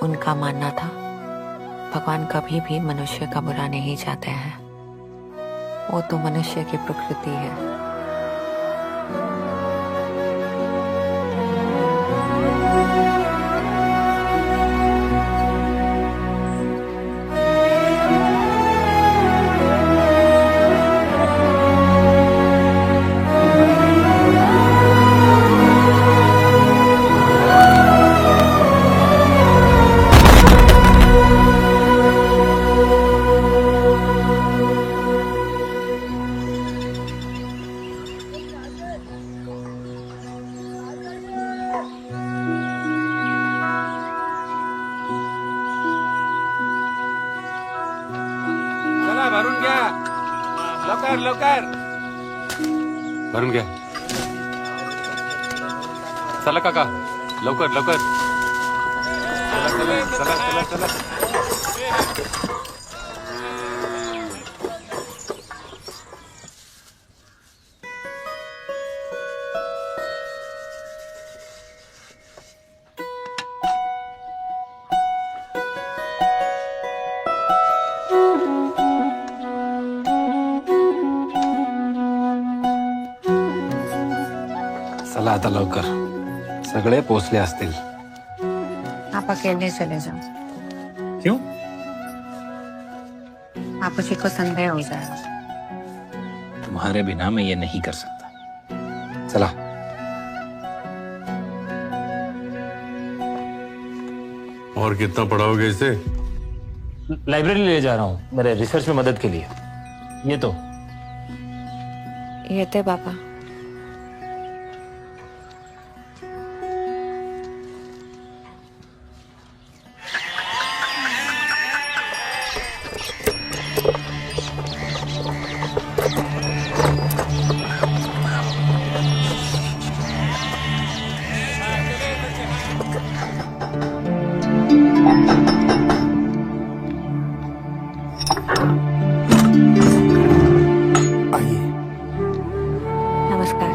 उनका मानना था भगवान कभी भी मनुष्य का बुरा नहीं चाहते हैं। वो तो मनुष्य की प्रकृति है। चला भरून घ्या, लवकर लवकर भरून घ्या. चला काका, लवकर लवकर. चला चला चला चला चला. चला आता लवकर, सगळे पोचले असतील. आप अकेले चले जाओ. क्यों? आप उसी को संदेह हो जाएगा. तुम्हारे बिना मैं ये नहीं कर सकता. चला. और कितना पढ़ाओगे इसे? लाइब्रेरी ले जा रहा हूँ मेरे रिसर्च में मदद के लिए. ये तो ये थे पापा. नमस्कार.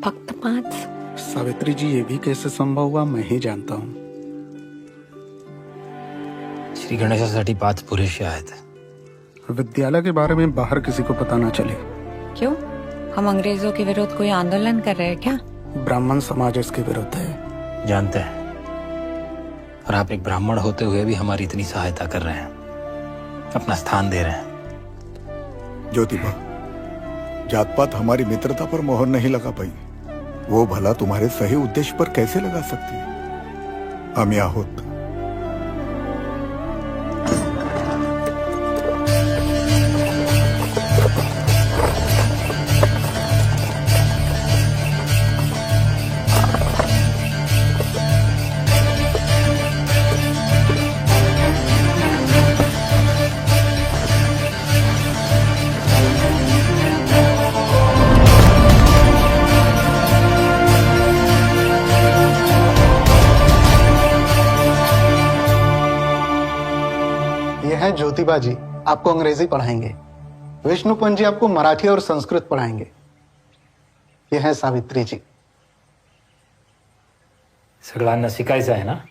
फक्त 5. सावित्री जी, ये भी कैसे संभव हुआ मैं ही जानता हूँ. श्री गणेशासाठी 5 पुरेसे आहेत. विद्यालय के बारे में बाहर किसी को पता ना चले. क्यों? हम अंग्रेजों के विरुद्ध कोई आंदोलन कर रहे हैं क्या? ब्राह्मण समाज इसके विरुद्ध है. जानते हैं, और आप एक ब्राह्मण होते हुए भी हमारी इतनी सहायता कर रहे हैं, अपना स्थान दे रहे हैं. ज्योतिबा, जात पात हमारी मित्रता पर मोहर नहीं लगा पाई. वो भला तुम्हारे सही उद्देश्य पर कैसे लगा सकती है? हम यहाँ होत. ये हैं ज्योतिबा जी, आपको अंग्रेजी पढ़ाएंगे. विष्णुपंत जी आपको मराठी और संस्कृत पढ़ाएंगे. ये हैं सावित्री जी. सगळ्यांना शिकायचं आहे ना.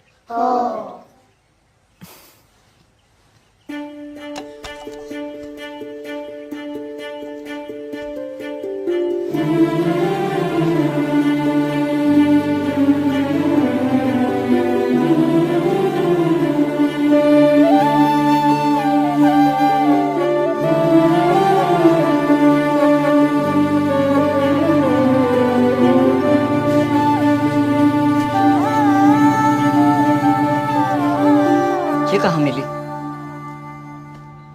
ये कहाँ मिली?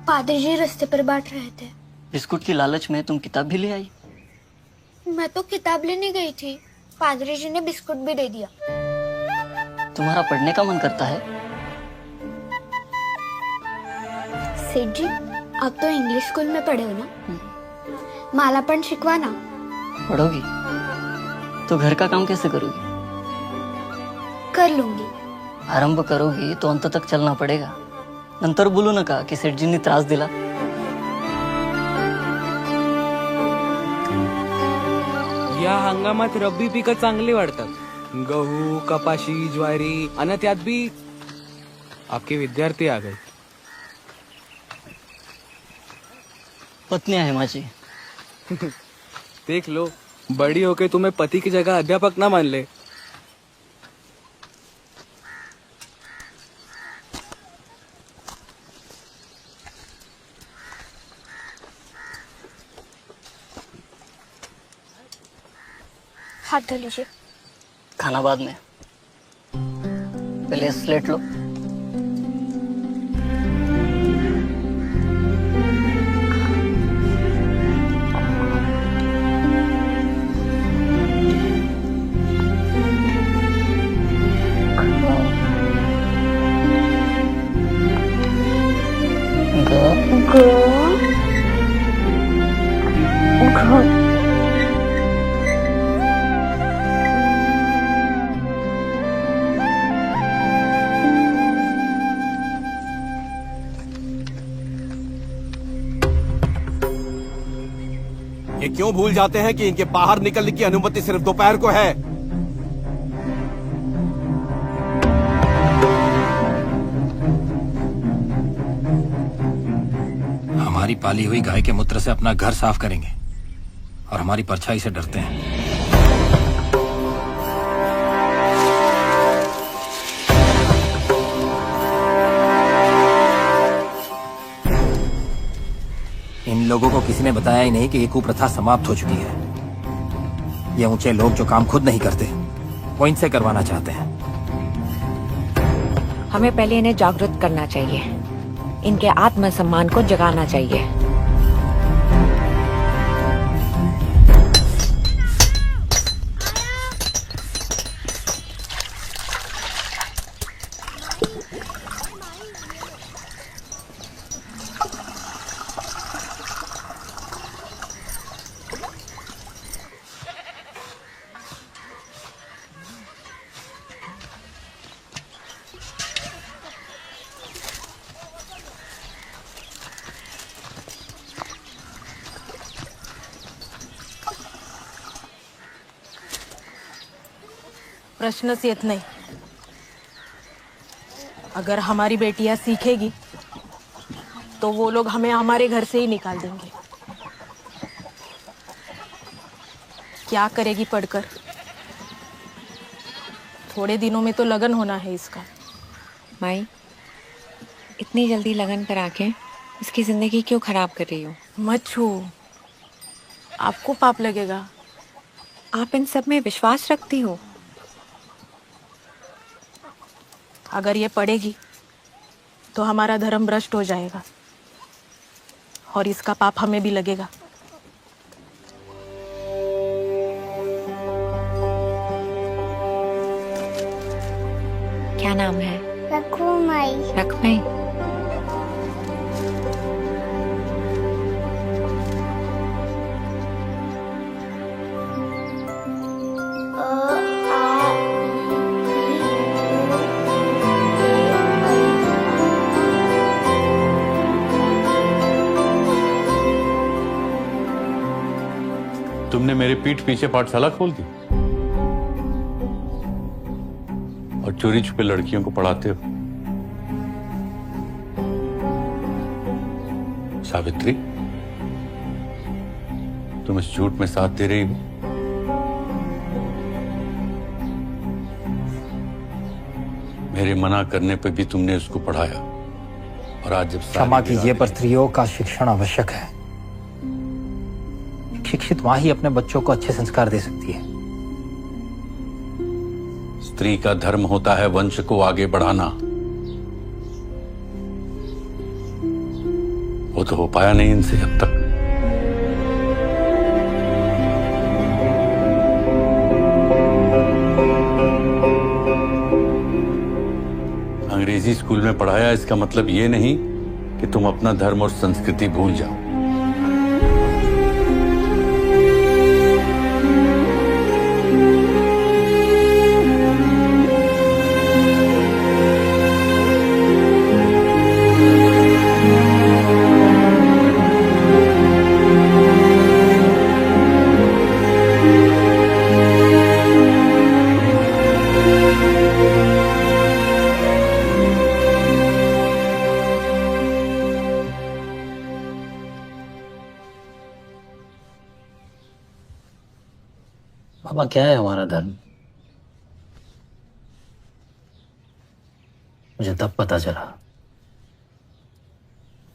पादरी जी रास्ते पर बांट रहे थे. बिस्कुट की लालच में तुम किताब भी ले आई? मैं तो किताब लेने गई थी. पादरी जी ने बिस्कुट भी दे दिया. तुम्हारा पढ़ने का मन करता है? सेठ जी, आप तो इंग्लिश स्कूल में पढ़े हो ना. मला पण शिकवा ना. पढ़ोगी तो घर का काम कैसे करोगी? कर लूंगी. आरंभ करोगी तो अंत तक चलना पडेगा. नंतर बोलू नका की सेठजींनी त्रास दिला. या हंगामात रब्बी पिकं चांगली वाढतात. गहू, कपाशी, ज्वारी आणि त्यात भी आपके विद्यार्थी आ गए. पत्नी आहे माझी. देख लो, बड़ी होके तुम्हें पति की जगह अध्यापक ना मान ले. हाथ धो लीजिए. खाना बाद में. पहले स्लेट लो. ये क्यों भूल जाते हैं कि इनके बाहर निकलने की अनुमति सिर्फ दोपहर को है. हमारी पाली हुई गाय के मूत्र से अपना घर साफ करेंगे और हमारी परछाई से डरते हैं. इन लोगों को किसी ने बताया ही नहीं कि ये कुप्रथा समाप्त हो चुकी है. ये ऊंचे लोग जो काम खुद नहीं करते वो इनसे करवाना चाहते हैं. हमें पहले इन्हें जागरूक करना चाहिए. इनके आत्मसम्मान को जगाना चाहिए. प्रश्नच येत नहीं. अगर हमारी बेटियां सीखेगी तो वो लोग हमें हमारे घर से ही निकाल देंगे. क्या करेगी पढ़कर? थोड़े दिनों में तो लगन होना है इसका. माई, इतनी जल्दी लगन करा के इसकी जिंदगी क्यों खराब कर रही हो? मत छू, आपको पाप लगेगा. आप इन सब में विश्वास रखती हो? अगर ये पढ़ेगी तो हमारा धर्म भ्रष्ट हो जाएगा और इसका पाप हमें भी लगेगा. क्या नाम है? रखुमाई. रखमई. तुमने मेरे पीठ पीछे पाठशाला खोल दी और चोरी छुपे लड़कियों को पढ़ाते हो. सावित्री, तुम इस झूठ में साथ दे रही हो. मेरे मना करने पर भी तुमने उसको पढ़ाया और आज जब क्षमा कीजिए पर स्त्रियों का शिक्षण आवश्यक है. शिक्षित मां ही अपने बच्चों को अच्छे संस्कार दे सकती है. स्त्री का धर्म होता है वंश को आगे बढ़ाना. वो तो हो पाया नहीं इनसे अब तक. अंग्रेजी स्कूल में पढ़ाया इसका मतलब ये नहीं कि तुम अपना धर्म और संस्कृति भूल जाओ. बाबा क्या है हमारा धर्म? मुझे तब पता चला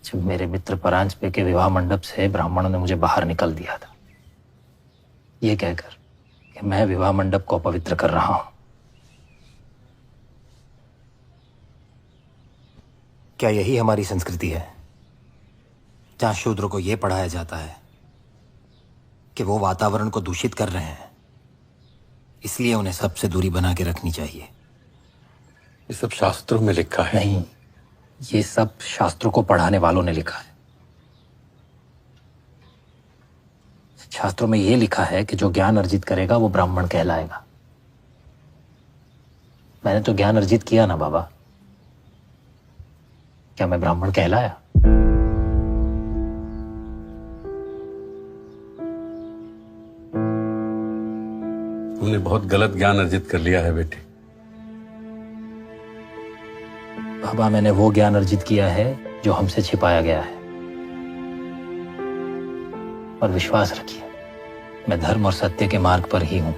जब मेरे मित्र परांजपे के विवाह मंडप से ब्राह्मणों ने मुझे बाहर निकल दिया था, ये कहकर कि मैं विवाह मंडप को अपवित्र कर रहा हूं। क्या यही हमारी संस्कृति है, जहां शूद्रों को यह पढ़ाया जाता है कि वो वातावरण को दूषित कर रहे हैं, इसलिए उन्हें सबसे दूरी बना के रखनी चाहिए? ये सब शास्त्रों में लिखा है। नहीं, ये सब शास्त्रों को पढ़ाने वालों ने लिखा है। शास्त्रों में ये लिखा है कि जो ज्ञान अर्जित करेगा वो ब्राह्मण कहलाएगा। मैंने तो ज्ञान अर्जित किया ना बाबा, क्या मैं ब्राह्मण कहलाया? तुमने बहुत गलत ज्ञान अर्जित कर लिया है बेटे। बाबा, मैंने वो ज्ञान अर्जित किया है जो हमसे छिपाया गया है। और विश्वास रखिए, मैं धर्म और सत्य के मार्ग पर ही हूं।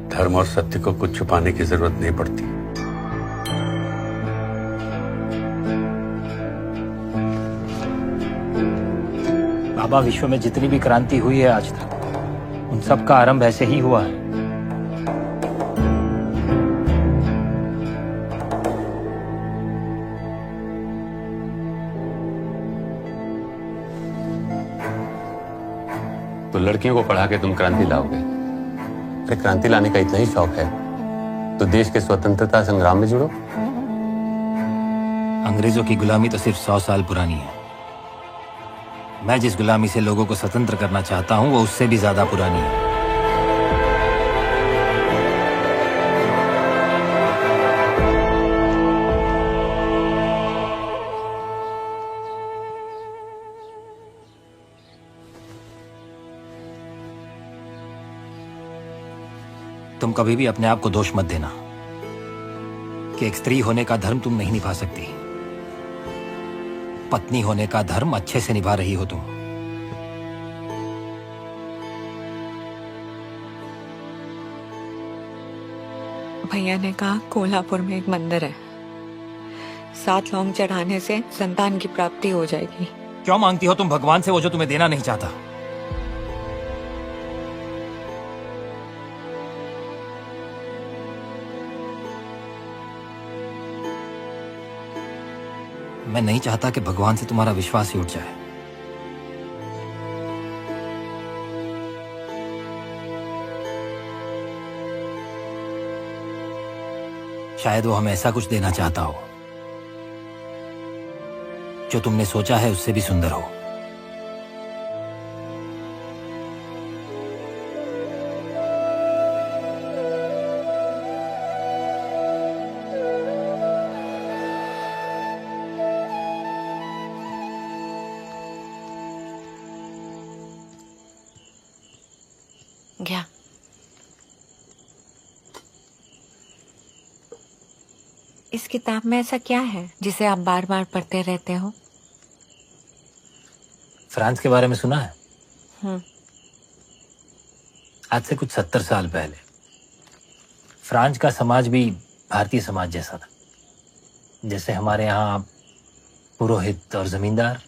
धर्म और सत्य को कुछ छुपाने की जरूरत नहीं पड़ती। बाबा, विश्व में जितनी भी क्रांति हुई है आज तक, उन सब का आरंभ ऐसे ही हुआ है। तो लड़कियों को पढ़ा के तुम क्रांति लाओगे? अरे क्रांति लाने का इतना ही शौक है तो देश के स्वतंत्रता संग्राम में जुड़ो। अंग्रेजों की गुलामी तो सिर्फ 100 साल पुरानी है। मैं जिस गुलामी से लोगों को स्वतंत्र करना चाहता हूं वो उससे भी ज्यादा पुरानी है। तुम कभी भी अपने आप को दोष मत देना कि एक स्त्री होने का धर्म तुम नहीं निभा सकती। पत्नी होने का धर्म अच्छे से निभा रही हो तुम। भैया ने कहा कोल्हापुर में एक मंदिर है, 7 लौंग चढ़ाने से संतान की प्राप्ति हो जाएगी। क्यों मांगती हो तुम भगवान से वो जो तुम्हें देना नहीं चाहता? मैं नहीं चाहता कि भगवान से तुम्हारा विश्वास ही उठ जाए। शायद वो हमें ऐसा कुछ देना चाहता हो जो तुमने सोचा है उससे भी सुंदर हो। क्या? इस किताब में ऐसा क्या है जिसे आप बार बार पढ़ते रहते हो? फ्रांस के बारे में सुना है? आज से कुछ 70 साल पहले फ्रांस का समाज भी भारतीय समाज जैसा था। जैसे हमारे यहाँ पुरोहित और जमींदार,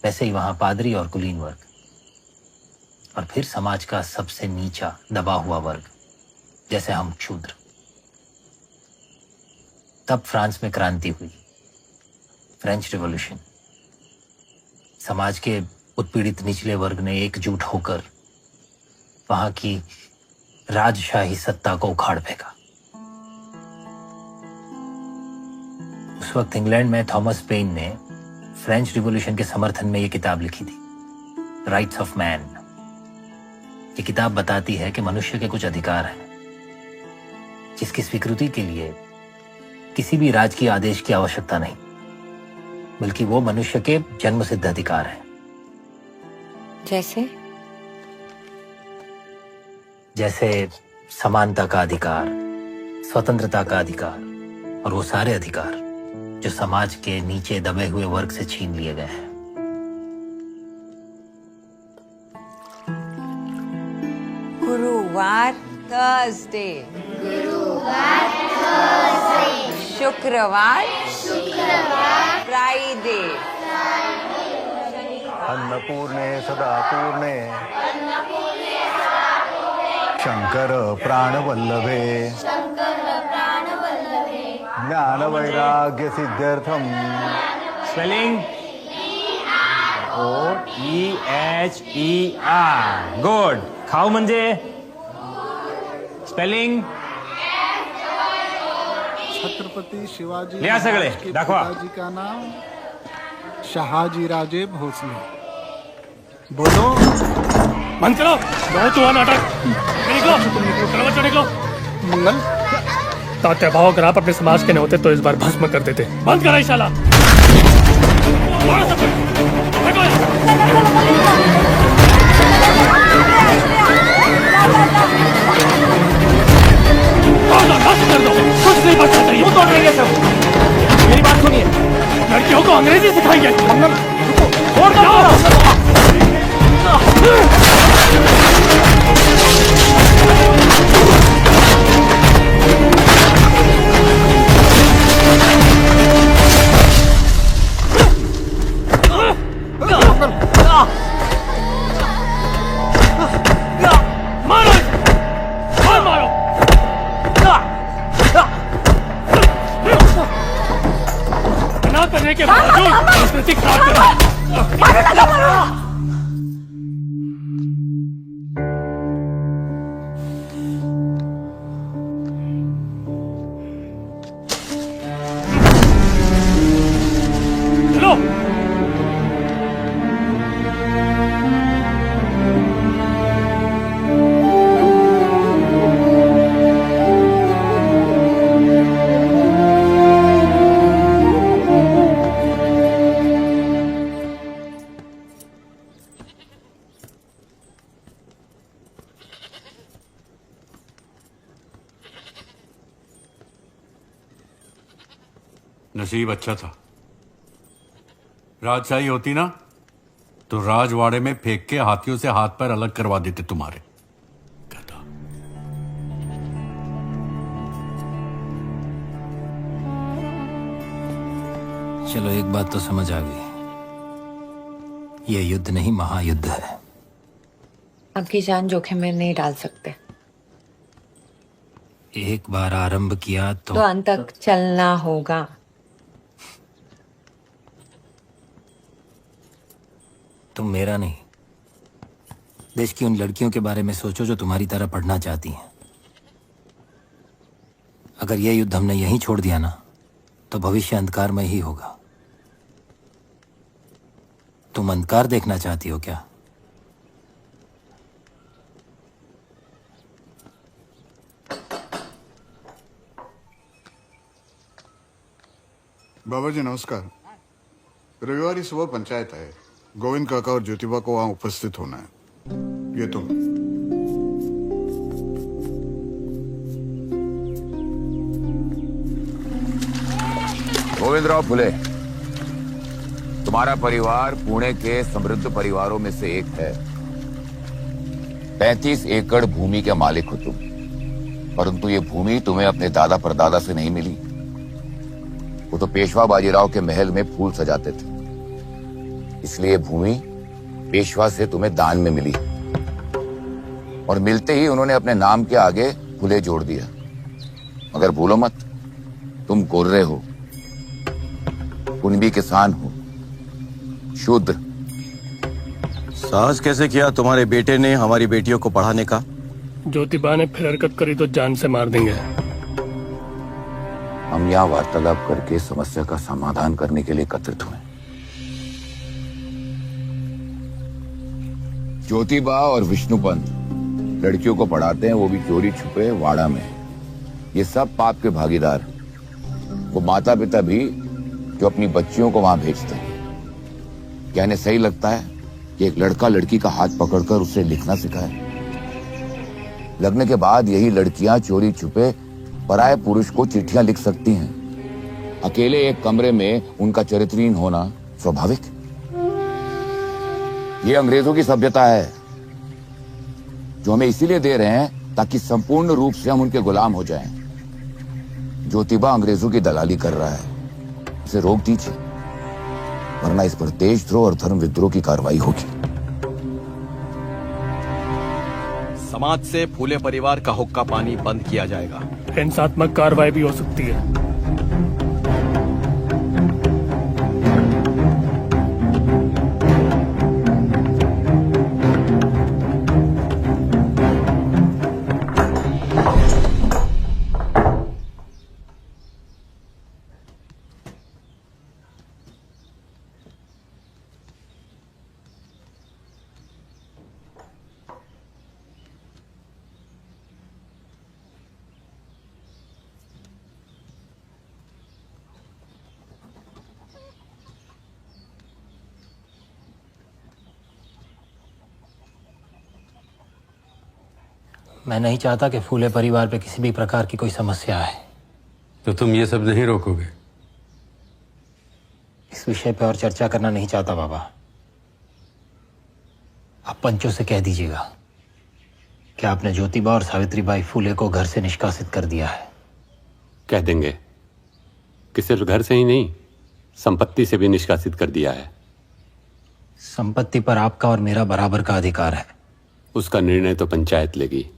वैसे ही वहां पादरी और कुलीन वर्ग, और फिर समाज का सबसे नीचा दबा हुआ वर्ग जैसे हम शूद्र। तब फ्रांस में क्रांति हुई, फ्रेंच रिवॉल्यूशन। समाज के उत्पीड़ित निचले वर्ग ने एकजुट होकर वहां की राजशाही सत्ता को उखाड़ फेंका। उस वक्त इंग्लैंड में थॉमस पेन ने फ्रेंच रिवॉल्यूशन के समर्थन में यह किताब लिखी थी, राइट्स ऑफ मैन। ये किताब बताती है कि मनुष्य के कुछ अधिकार हैं जिसकी स्वीकृति के लिए किसी भी राज की आदेश की आवश्यकता नहीं, बल्कि वो मनुष्य के जन्मसिद्ध अधिकार हैं। जैसे समानता का अधिकार, स्वतंत्रता का अधिकार और वो सारे अधिकार जो समाज के नीचे दबे हुए वर्ग से छीन लिए गए हैं। गुरुवार थर्सडे, शुक्रवार फ्राइडे, अन्नपूर्णे सदा पूर्णे शंकर प्राणवल्लभे ज्ञान वैराग्य सिद्ध्यर्थम। Spelling OEHER good. खाऊ म्हणजे स्पेलिंग छत्रपति शिवाजी लिहा सगळे, महाराज के दाखवा. पिताजी का नाम शहाजी राजे भोसले। बोलो। बंद करो, बहुत हुआ नाटक। निकलो, निकलो, बच्चों निकलो। मंगल तात्या भाव अगर आप अपने समाज के न होते तो इस बार भस्म कर देते। बंद करा शाला। कर दो, कुछ नहीं बचना चाहिए। वो तोड़ेंगे सब। मेरी बात सुनिए, लड़कियों को अंग्रेजी सिखाएंगे। छोड़ दो। करने के बावजूद संस्कृति खराब करो। चलो। नसीब अच्छा था। राजशाही होती ना तो राजवाड़े में फेंक के हाथियों से हाथ पैर अलग करवा देते तुम्हारे। कहता चलो एक बात तो समझ आ गई, ये युद्ध नहीं महायुद्ध है। आपकी जान जोखिम में नहीं डाल सकते। एक बार आरंभ किया तो अंत तक चलना होगा। तुम मेरा नहीं, देश की उन लड़कियों के बारे में सोचो जो तुम्हारी तरह पढ़ना चाहती हैं। अगर यह युद्ध हमने यहीं छोड़ दिया ना तो भविष्य अंधकार में ही होगा। तुम अंधकार देखना चाहती हो क्या? बाबा जी नमस्कार। रविवार सुबह पंचायत है, गोविंद काका और ज्योतिबा को वहां उपस्थित होना है। ये तुम। गोविंदराव फुले, तुम्हारा परिवार पुणे के समृद्ध परिवारों में से एक है। 35 एकड़ भूमि के मालिक हो तुम, परंतु ये भूमि तुम्हें अपने दादा परदादा से नहीं मिली। वो तो पेशवा बाजीराव के महल में फूल सजाते थे, इसलिए भूमि पेशवा से तुम्हें दान में मिली और मिलते ही उन्होंने अपने नाम के आगे फुले जोड़ दिया। मगर भूलो मत, तुम गोर्रे हो, कुणबी किसान हो, शूद्र। साहस कैसे किया तुम्हारे बेटे ने हमारी बेटियों को पढ़ाने का? ज्योतिबा ने फिर हरकत करी तो जान से मार देंगे। हम यहाँ वार्तालाप करके समस्या का समाधान करने के लिए एकत्रित हुए। ज्योतिबा और विष्णुपंत लड़कियों को पढ़ाते हैं, वो भी चोरी छुपे वाड़ा में। ये सब पाप के भागीदार। वो माता पिता भी जो अपनी बच्चियों को वहां भेजते हैं। क्या इन्हें सही लगता है कि एक लड़का लड़की का हाथ पकड़कर उसे लिखना सिखाए? लगने के बाद यही लड़कियां चोरी छुपे पराये पुरुष को चिट्ठियां लिख सकती हैं। अकेले एक कमरे में उनका चरित्रहीन होना स्वाभाविक। ये अंग्रेजों की सभ्यता है जो हमें इसीलिए दे रहे हैं ताकि संपूर्ण रूप से हम उनके गुलाम हो जाएं। ज्योतिबा अंग्रेजों की दलाली कर रहा है, इसे रोक दीजिए, वरना इस पर देशद्रोह और धर्म विद्रोह की कार्रवाई होगी। समाज से फूले परिवार का हुक्का पानी बंद किया जाएगा। हिंसात्मक कार्रवाई भी हो सकती है। मैं नहीं चाहता कि फूले परिवार पे किसी भी प्रकार की कोई समस्या आए। तो तुम ये सब नहीं रोकोगे? इस विषय पे और चर्चा करना नहीं चाहता बाबा। आप पंचों से कह दीजिएगा कि आपने ज्योतिबा और सावित्रीबाई फूले को घर से निष्कासित कर दिया है। कह देंगे कि सिर्फ घर से ही नहीं, संपत्ति से भी निष्कासित कर दिया है। संपत्ति पर आपका और मेरा बराबर का अधिकार है। उसका निर्णय तो पंचायत लेगी।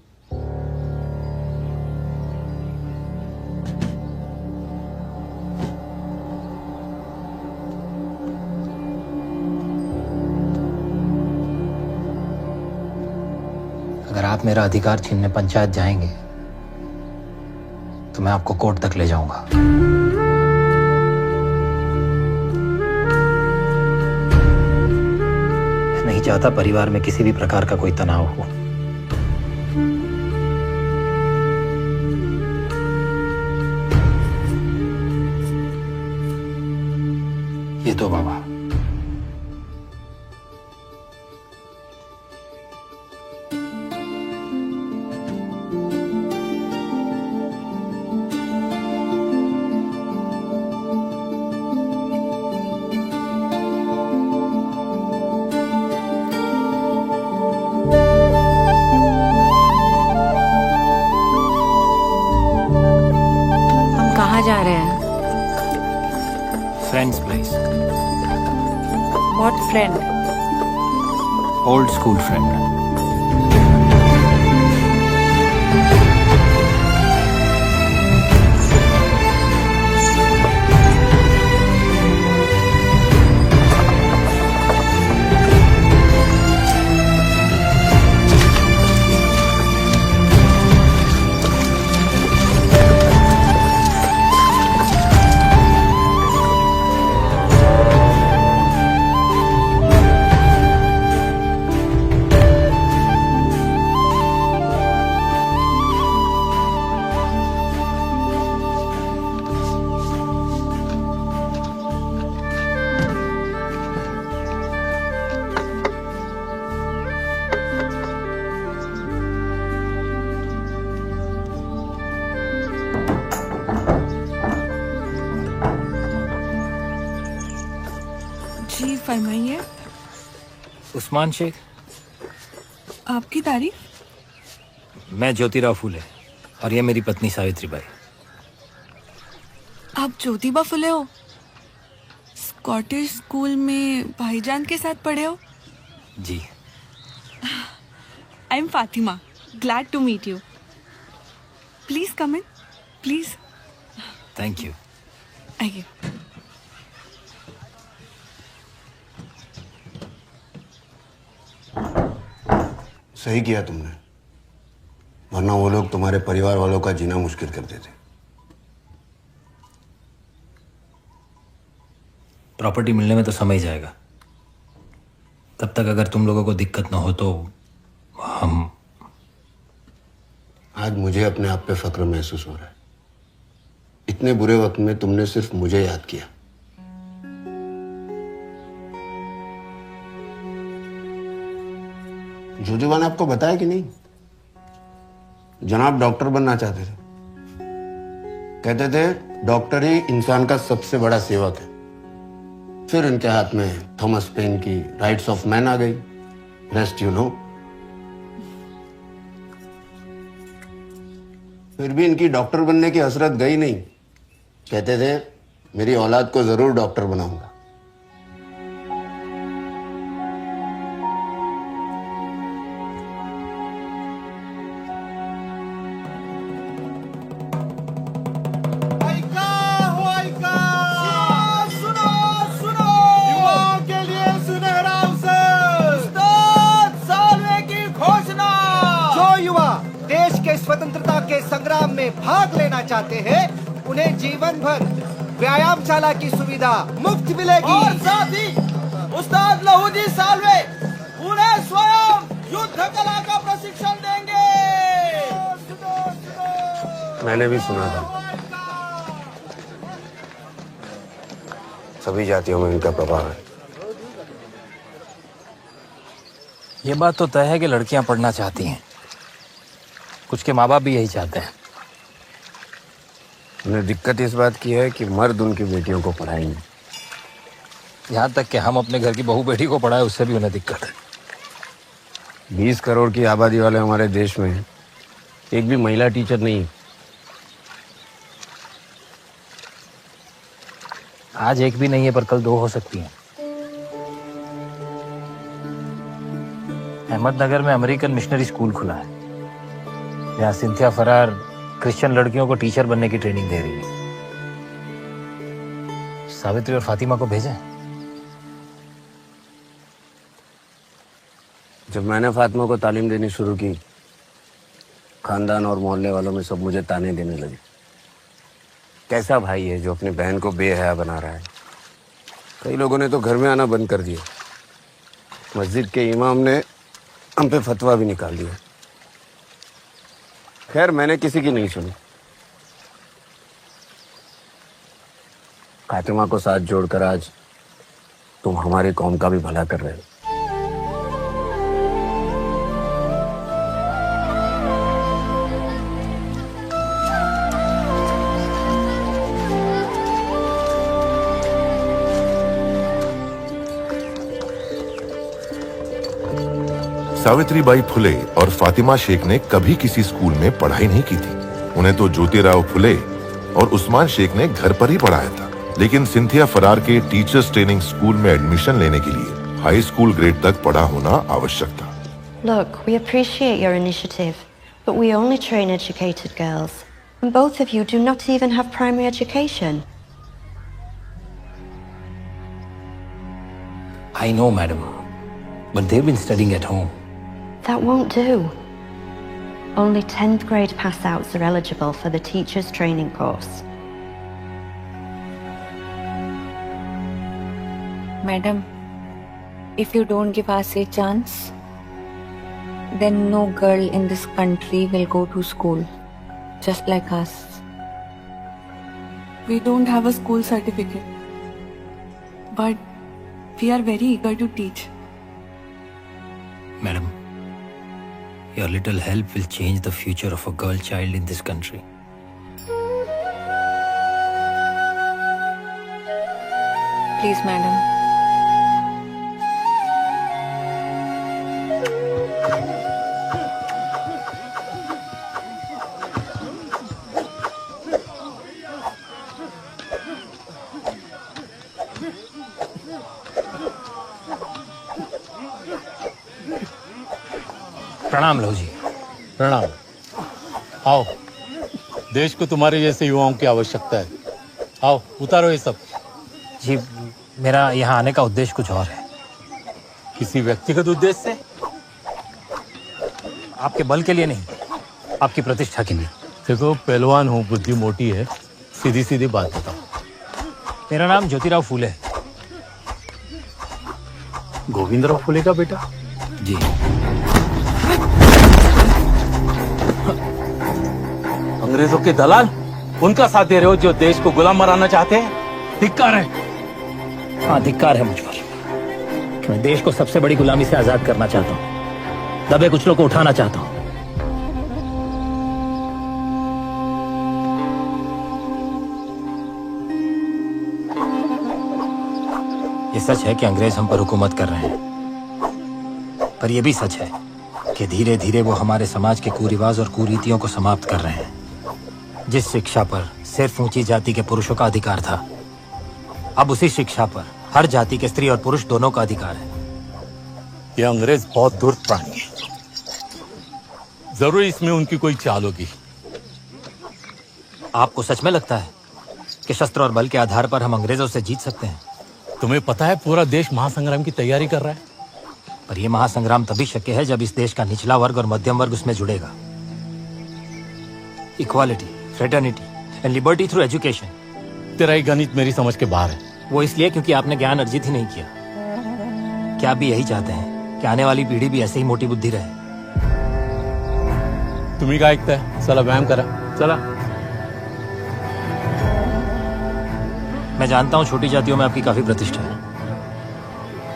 अगर आप मेरा अधिकार छीनने पंचायत जाएंगे तो मैं आपको कोर्ट तक ले जाऊंगा। मैं नहीं चाहता परिवार में किसी भी प्रकार का कोई तनाव हो। ये तो बाबा, कहाँ जा रहे हैं? Friends place. What friend? Old school friend. जी फरमाइए। उस्मान शेख। आपकी तारीफ? मैं ज्योतिराव फूले और ये मेरी पत्नी सावित्रीबाई। आप ज्योतिबा फुले हो? स्कॉटिश स्कूल में भाईजान के साथ पढ़े हो? जी। I am Fatima, glad to meet you. Please come in, please. Thank you. आइए। सही किया तुमने, वरना वो लोग तुम्हारे परिवार वालों का जीना मुश्किल कर देते। प्रॉपर्टी मिलने में तो समय जाएगा, तब तक अगर तुम लोगों को दिक्कत ना हो तो हम। आज मुझे अपने आप पे फक्र महसूस हो रहा है। इतने बुरे वक्त में तुमने सिर्फ मुझे याद किया। जोजुबा ने आपको बताया कि नहीं? जनाब डॉक्टर बनना चाहते थे, कहते थे डॉक्टर ही इंसान का सबसे बड़ा सेवक है। फिर इनके हाथ में थॉमस पेन की राइट्स ऑफ मैन आ गई। Rest you know. फिर भी इनकी डॉक्टर बनने की हसरत गई नहीं। कहते थे मेरी औलाद को जरूर डॉक्टर बनाऊंगा। स्वतंत्रता के संग्राम में भाग लेना चाहते हैं, उन्हें जीवन भर व्यायामशाला की सुविधा मुफ्त मिलेगी। और साथ ही उस्ताद लहूजी सालवे उन्हें स्वयं युद्ध कला का प्रशिक्षण देंगे। मैंने भी सुना था सभी जातियों में इनका प्रभाव है। ये बात तो तय है कि लड़कियां पढ़ना चाहती हैं। कुछ के माँ बाप भी यही चाहते हैं। उन्हें दिक्कत इस बात की है कि मर्द उनकी बेटियों को पढ़ाएंगे। यहाँ तक कि हम अपने घर की बहू बेटी को पढ़ाए उससे भी उन्हें दिक्कत है। 20 करोड़ की आबादी वाले हमारे देश में एक भी महिला टीचर नहीं है। आज एक भी नहीं है पर कल 2 हो सकती हैं। अहमदनगर में अमेरिकन मिशनरी स्कूल खुला है जहाँ सिंथिया फरार क्रिश्चियन लड़कियों को टीचर बनने की ट्रेनिंग दे रही है। सावित्री और फातिमा को भेजें। जब मैंने फातिमा को तालीम देनी शुरू की, खानदान और मोहल्ले वालों में सब मुझे ताने देने लगे। कैसा भाई है जो अपनी बहन को बेहया बना रहा है। कई लोगों ने तो घर में आना बंद कर दिया। मस्जिद के इमाम ने हम पे फतवा भी निकाल दिया। खैर मैंने किसी की नहीं सुनी। फातिमा को साथ जोड़कर आज तुम हमारी कौम का भी भला कर रहे हो। सावित्रीबाई फुले और फातिमा शेख ने कभी किसी स्कूल में पढ़ाई नहीं की थी। उन्हें तो ज्योतिराव फुले और उस्मान शेख ने घर पर ही पढ़ाया था। लेकिन सिंथिया फरार के टीचर्स ट्रेनिंग स्कूल में एडमिशन लेने के लिए हाई स्कूल ग्रेड तक पढ़ा होना आवश्यक था। Look, we appreciate your initiative, but we only train educated girls. And both of you do not even have primary education. I know, madam, but they've been studying at home. That won't do. Only 10th grade pass-outs are eligible for the teacher's training course. Madam, if you don't give us a chance, then no girl in this country will go to school, just like us. We don't have a school certificate, but we are very eager to teach. Madam, your little help will change the future of a girl child in this country. Please, madam. प्रणाम लो जी। प्रणाम। आओ, देश को तुम्हारे जैसे युवाओं की आवश्यकता है। आओ उतारो ये सब। जी, मेरा यहाँ आने का उद्देश्य कुछ और है। किसी व्यक्तिगत उद्देश्य से? आपके बल के लिए नहीं, आपकी प्रतिष्ठा के लिए। देखो, पहलवान हूँ, बुद्धि मोटी है, सीधी सीधी बात बताओ। मेरा नाम ज्योतिराव फूले है। गोविंदराव फुले का बेटा? जी। अंग्रेजों के दलाल उनका साथ दे रहे हो जो देश को गुलाम बनाना चाहते हैं। धिक्कार है। हाँ, धिक्कार है मुझ पर। मैं देश को सबसे बड़ी गुलामी से आजाद करना चाहता हूँ, दबे कुचलों को उठाना चाहता हूँ। ये सच है कि अंग्रेज हम पर हुकूमत कर रहे हैं, पर यह भी सच है कि धीरे धीरे वो हमारे समाज के कुरिवाज और कुरीतियों को समाप्त कर रहे हैं। जिस शिक्षा पर सिर्फ ऊंची जाति के पुरुषों का अधिकार था, अब उसी शिक्षा पर हर जाति के स्त्री और पुरुष दोनों का अधिकार है। ये अंग्रेज बहुत धूर्त प्राणी है, जरूर इसमें उनकी कोई चाल होगी। आपको सच में लगता है कि शस्त्र और बल के आधार पर हम अंग्रेजों से जीत सकते हैं? तुम्हें पता है पूरा देश महासंग्राम की तैयारी कर रहा है। पर यह महासंग्राम तभी शक्य है जब इस देश का निचला वर्ग और मध्यम वर्ग उसमें जुड़ेगा। Equality, fraternity and liberty through education. तेरा ये गणित मेरी समझ के बाहर है। वो इसलिए क्योंकि आपने ज्ञान अर्जित ही नहीं किया। क्या आप भी यही चाहते हैं कि आने वाली पीढ़ी भी ऐसे ही मोटी बुद्धि रहे? तुम्ही काय ऐकताय? चला व्यायाम करा, चला। मैं जानता हूं छोटी जातियों में आपकी काफी प्रतिष्ठा है,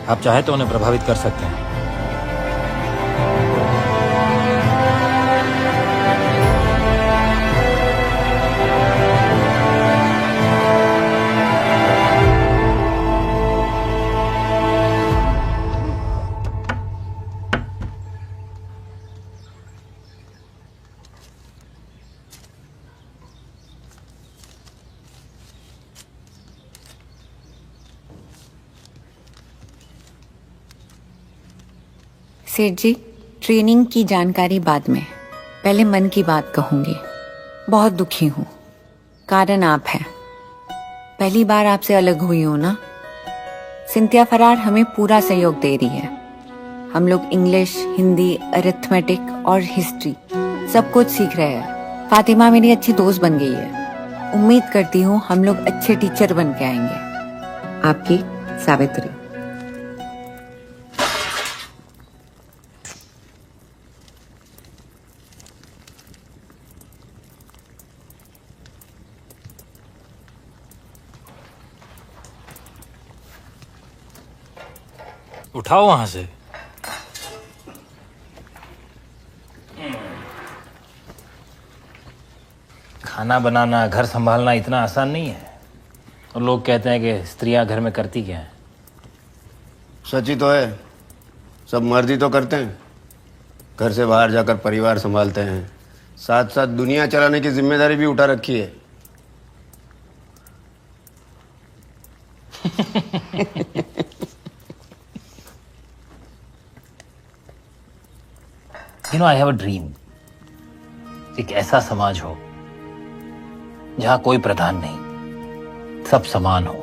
आप चाहे तो उन्हें प्रभावित कर सकते हैं। सेठ जी, ट्रेनिंग की जानकारी बाद में, पहले मन की बात कहूंगी। बहुत दुखी हूँ, कारण आप हैं। पहली बार आपसे अलग हुई हूँ ना। सिंथिया फरार हमें पूरा सहयोग दे रही है। हम लोग इंग्लिश, हिंदी, अरिथमेटिक और हिस्ट्री सब कुछ सीख रहे हैं। फातिमा मेरी अच्छी दोस्त बन गई है। उम्मीद करती हूँ हम लोग अच्छे टीचर बन के आएंगे। आपकी सावित्री। उठाओ वहां से। खाना बनाना, घर संभालना इतना आसान नहीं है। और लोग कहते हैं कि स्त्रियां घर में करती क्या है। सच ही तो है, सब मर्द ही तो करते हैं। घर से बाहर जाकर परिवार संभालते हैं, साथ साथ दुनिया चलाने की जिम्मेदारी भी उठा रखी है। I have a dream। एक ऐसा समाज हो जहां कोई प्रधान नहीं, सब समान हो।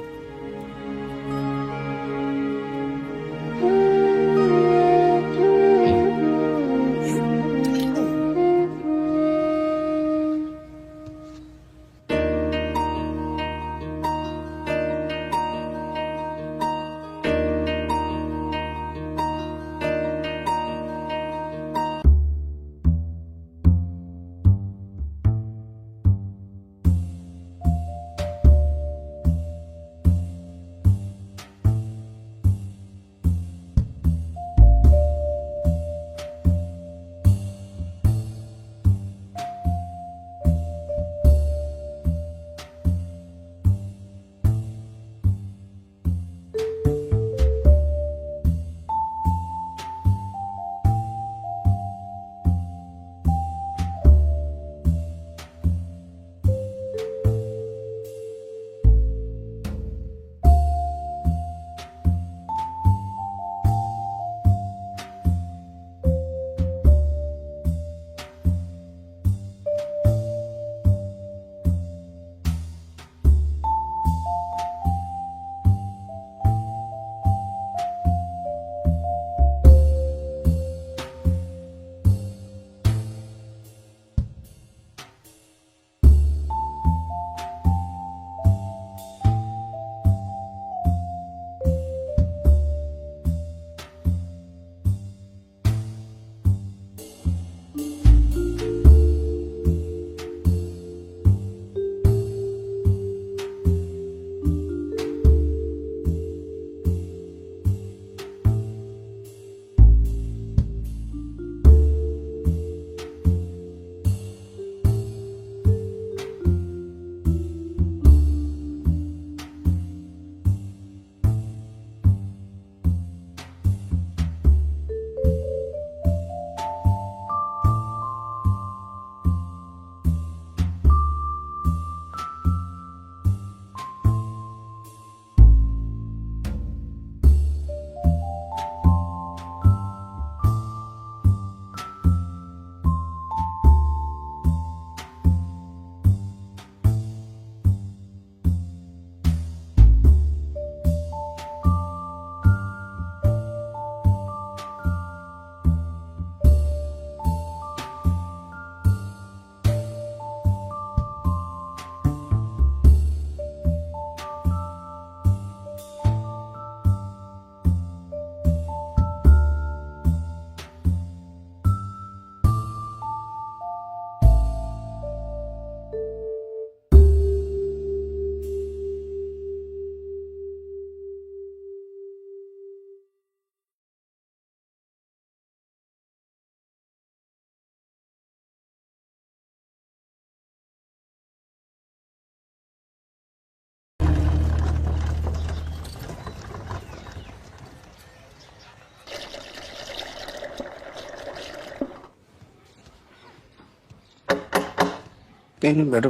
नहीं बैठो।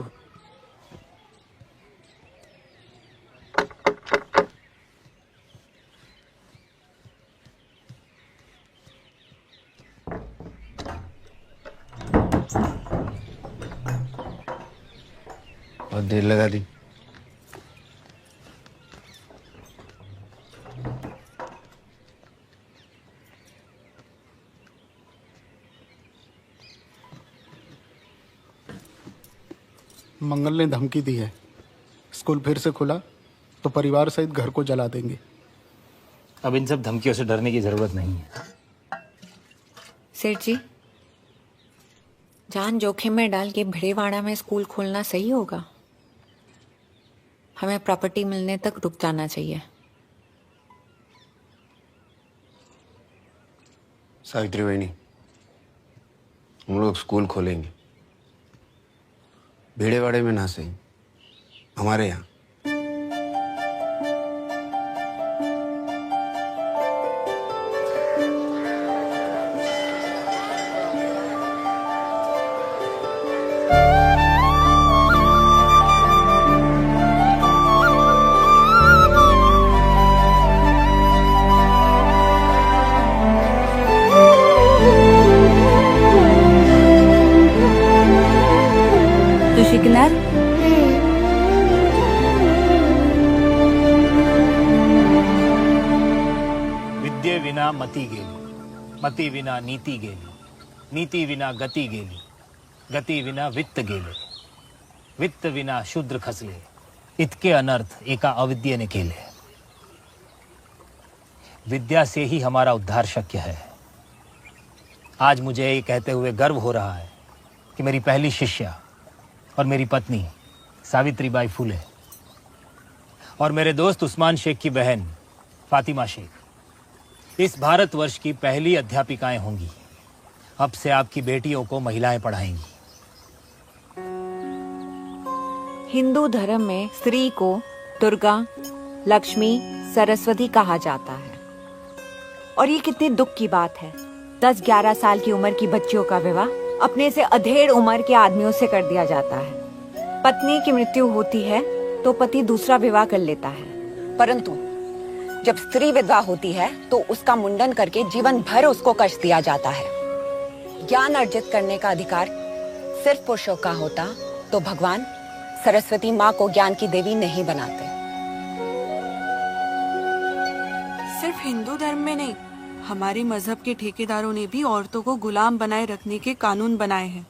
बहुत देर लगा दी। मंगल ने धमकी दी है, स्कूल फिर से खुला तो परिवार सहित घर को जला देंगे। अब इन सब धमकियों से डरने की जरूरत नहीं है। सेठ जी, जान जोखिम में डाल के भिड़ेवाड़ा में स्कूल खोलना सही होगा? हमें प्रॉपर्टी मिलने तक रुक जाना चाहिए। सावित्री बहनी, हम लोग स्कूल खोलेंगे, भिड़ेवाड़े में ना सही, हमारे यहाँ। शिकणार विद्ये विना मती गेली, मती विना नीती गेली, नीती विना गती गेली, गती विना वित्त गेले, वित्त विना शूद्र खसले, इतके अनर्थ एका अविद्येने केले। विद्या से ही हमारा उद्धार शक्य है। आज मुझे ये कहते हुए गर्व हो रहा है कि मेरी पहली शिष्या और मेरी पत्नी सावित्रीबाई फुले और मेरे दोस्त उस्मान शेख की बहन फातिमा शेख इस भारतवर्ष की पहली अध्यापिकाएं होंगी। अब से आपकी बेटियों को महिलाएं पढ़ाएंगी। हिंदू धर्म में स्त्री को दुर्गा, लक्ष्मी, सरस्वती कहा जाता है। और ये कितने दुख की बात है, 10-11 साल की उम्र की बच्चियों का विवाह अपने से अधेड़ उम्र के आदमियों से कर दिया जाता है। पत्नी की मृत्यु होती है तो पति दूसरा विवाह कर लेता है, परंतु जब स्त्री विधवा होती है तो उसका मुंडन करके जीवन भर उसको कष्ट दिया जाता है। ज्ञान अर्जित करने का अधिकार सिर्फ पुरुषों का होता तो भगवान सरस्वती माँ को ज्ञान की देवी नहीं बनाते। सिर्फ हिंदू धर्म में नहीं, हमारे मजहब के ठेकेदारों ने भी औरतों को गुलाम बनाए रखने के कानून बनाए हैं।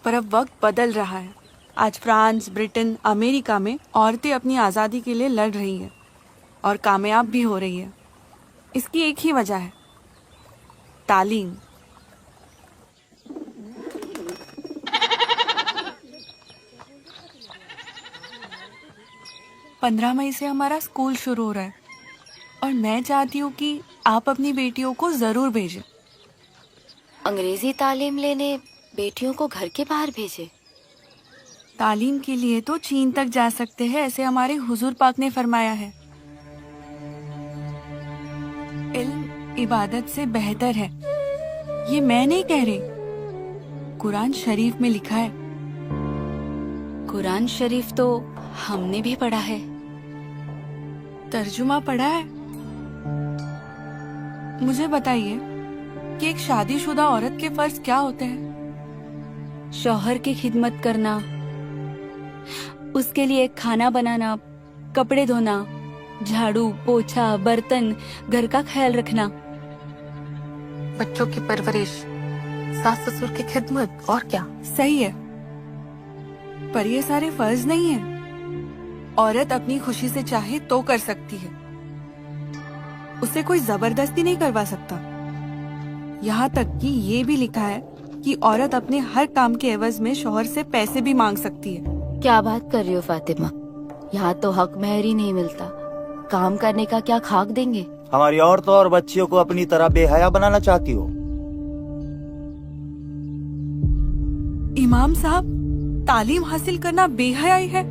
पर अब वक्त बदल रहा है। आज फ्रांस, ब्रिटेन, अमेरिका में औरतें अपनी आज़ादी के लिए लड़ रही हैं और कामयाब भी हो रही है। इसकी एक ही वजह है, तालीम। पंद्रह मई से हमारा स्कूल शुरू हो रहा है और मैं चाहती हूँ कि आप अपनी बेटियों को जरूर भेजें। अंग्रेजी तालीम लेने बेटियों को घर के बाहर भेजें? तालीम के लिए तो चीन तक जा सकते हैं, ऐसे हमारे हुजूर पाक ने फरमाया है। इल्म इबादत से बेहतर है, ये मैं नहीं कह रही, कुरान शरीफ में लिखा है। कुरान शरीफ तो हमने भी पढ़ा है। तर्जुमा पढ़ा है? मुझे बताइए कि एक शादीशुदा औरत के फर्ज क्या होते हैं? शौहर की खिदमत करना, उसके लिए खाना बनाना, कपड़े धोना, झाड़ू, पोछा, बर्तन, घर का ख्याल रखना, बच्चों की परवरिश, सास ससुर की खिदमत, और क्या। सही है, पर ये सारे फर्ज नहीं है। औरत अपनी खुशी से चाहे तो कर सकती है, उसे कोई जबरदस्ती नहीं करवा सकता। यहाँ तक कि ये भी लिखा है कि औरत अपने हर काम के एवज में शौहर से पैसे भी मांग सकती है। क्या बात कर रही हो फातिमा, यहाँ तो हक महर ही नहीं मिलता, काम करने का क्या खाक देंगे? हमारी औरतों और बच्चियों को अपनी तरह बेहया बनाना चाहती हो? इमाम साहब, तालीम हासिल करना बेहयाई है?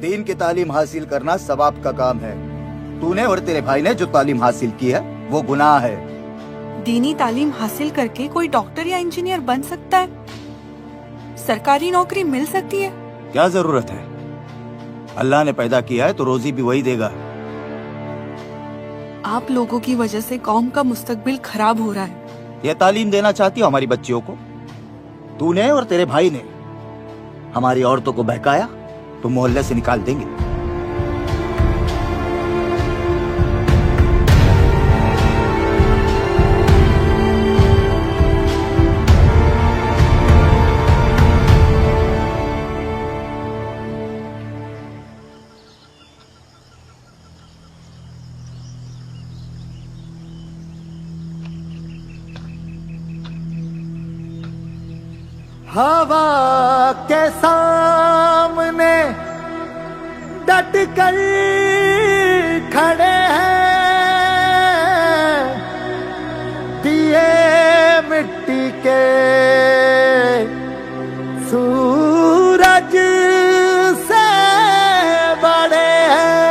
दीन की तालीम हासिल करना सवाब का काम है। तूने और तेरे भाई ने जो तालीम हासिल की है वो गुनाह है। दीनी तालीम हासिल करके कोई डॉक्टर या इंजीनियर बन सकता है? सरकारी नौकरी मिल सकती है? क्या जरूरत है? अल्लाह ने पैदा किया है तो रोजी भी वही देगा। आप लोगों की वजह से कौम का मुस्तकबिल खराब हो रहा है। यह तालीम देना चाहती हो हमारी बच्चियों को? तूने और तेरे भाई ने हमारी औरतों को बहकाया तो मोहल्ले से निकाल देंगे। हवा के सामने डट कर खड़े हैं, दिए मिट्टी के सूरज से बड़े हैं।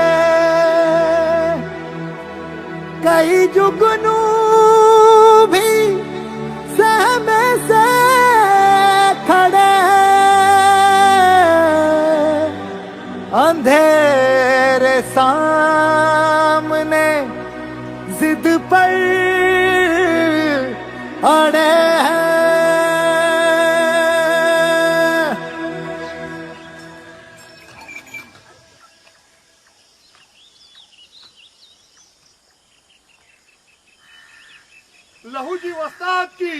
कई जुगनू भी सहमे से खड़े अंधेरे सामने जिद पर अड़े हैं। लहू जी वस्ताद की,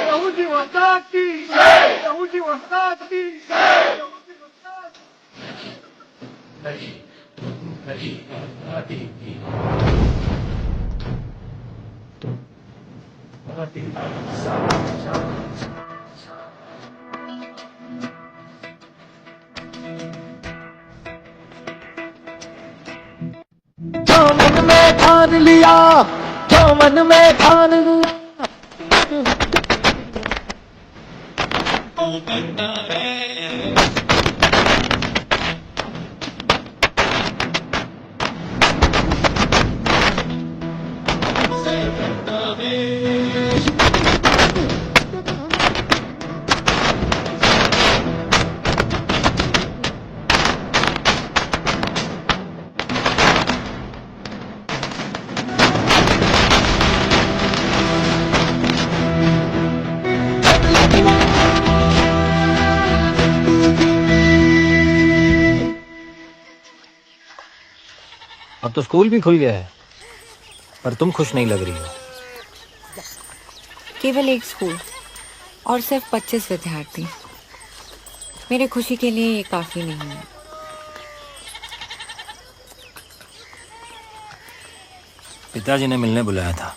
लहू जी वस्ताद की, लहू जी वस्ताद की। जो मन में ठान लिया, जो मन में ठान लिया, अब तो स्कूल भी खुल गया है, पर तुम खुश नहीं लग रही हो। केवल एक स्कूल और सिर्फ 25 विद्यार्थी, मेरे खुशी के लिए ये काफी नहीं है। पिताजी ने मिलने बुलाया था।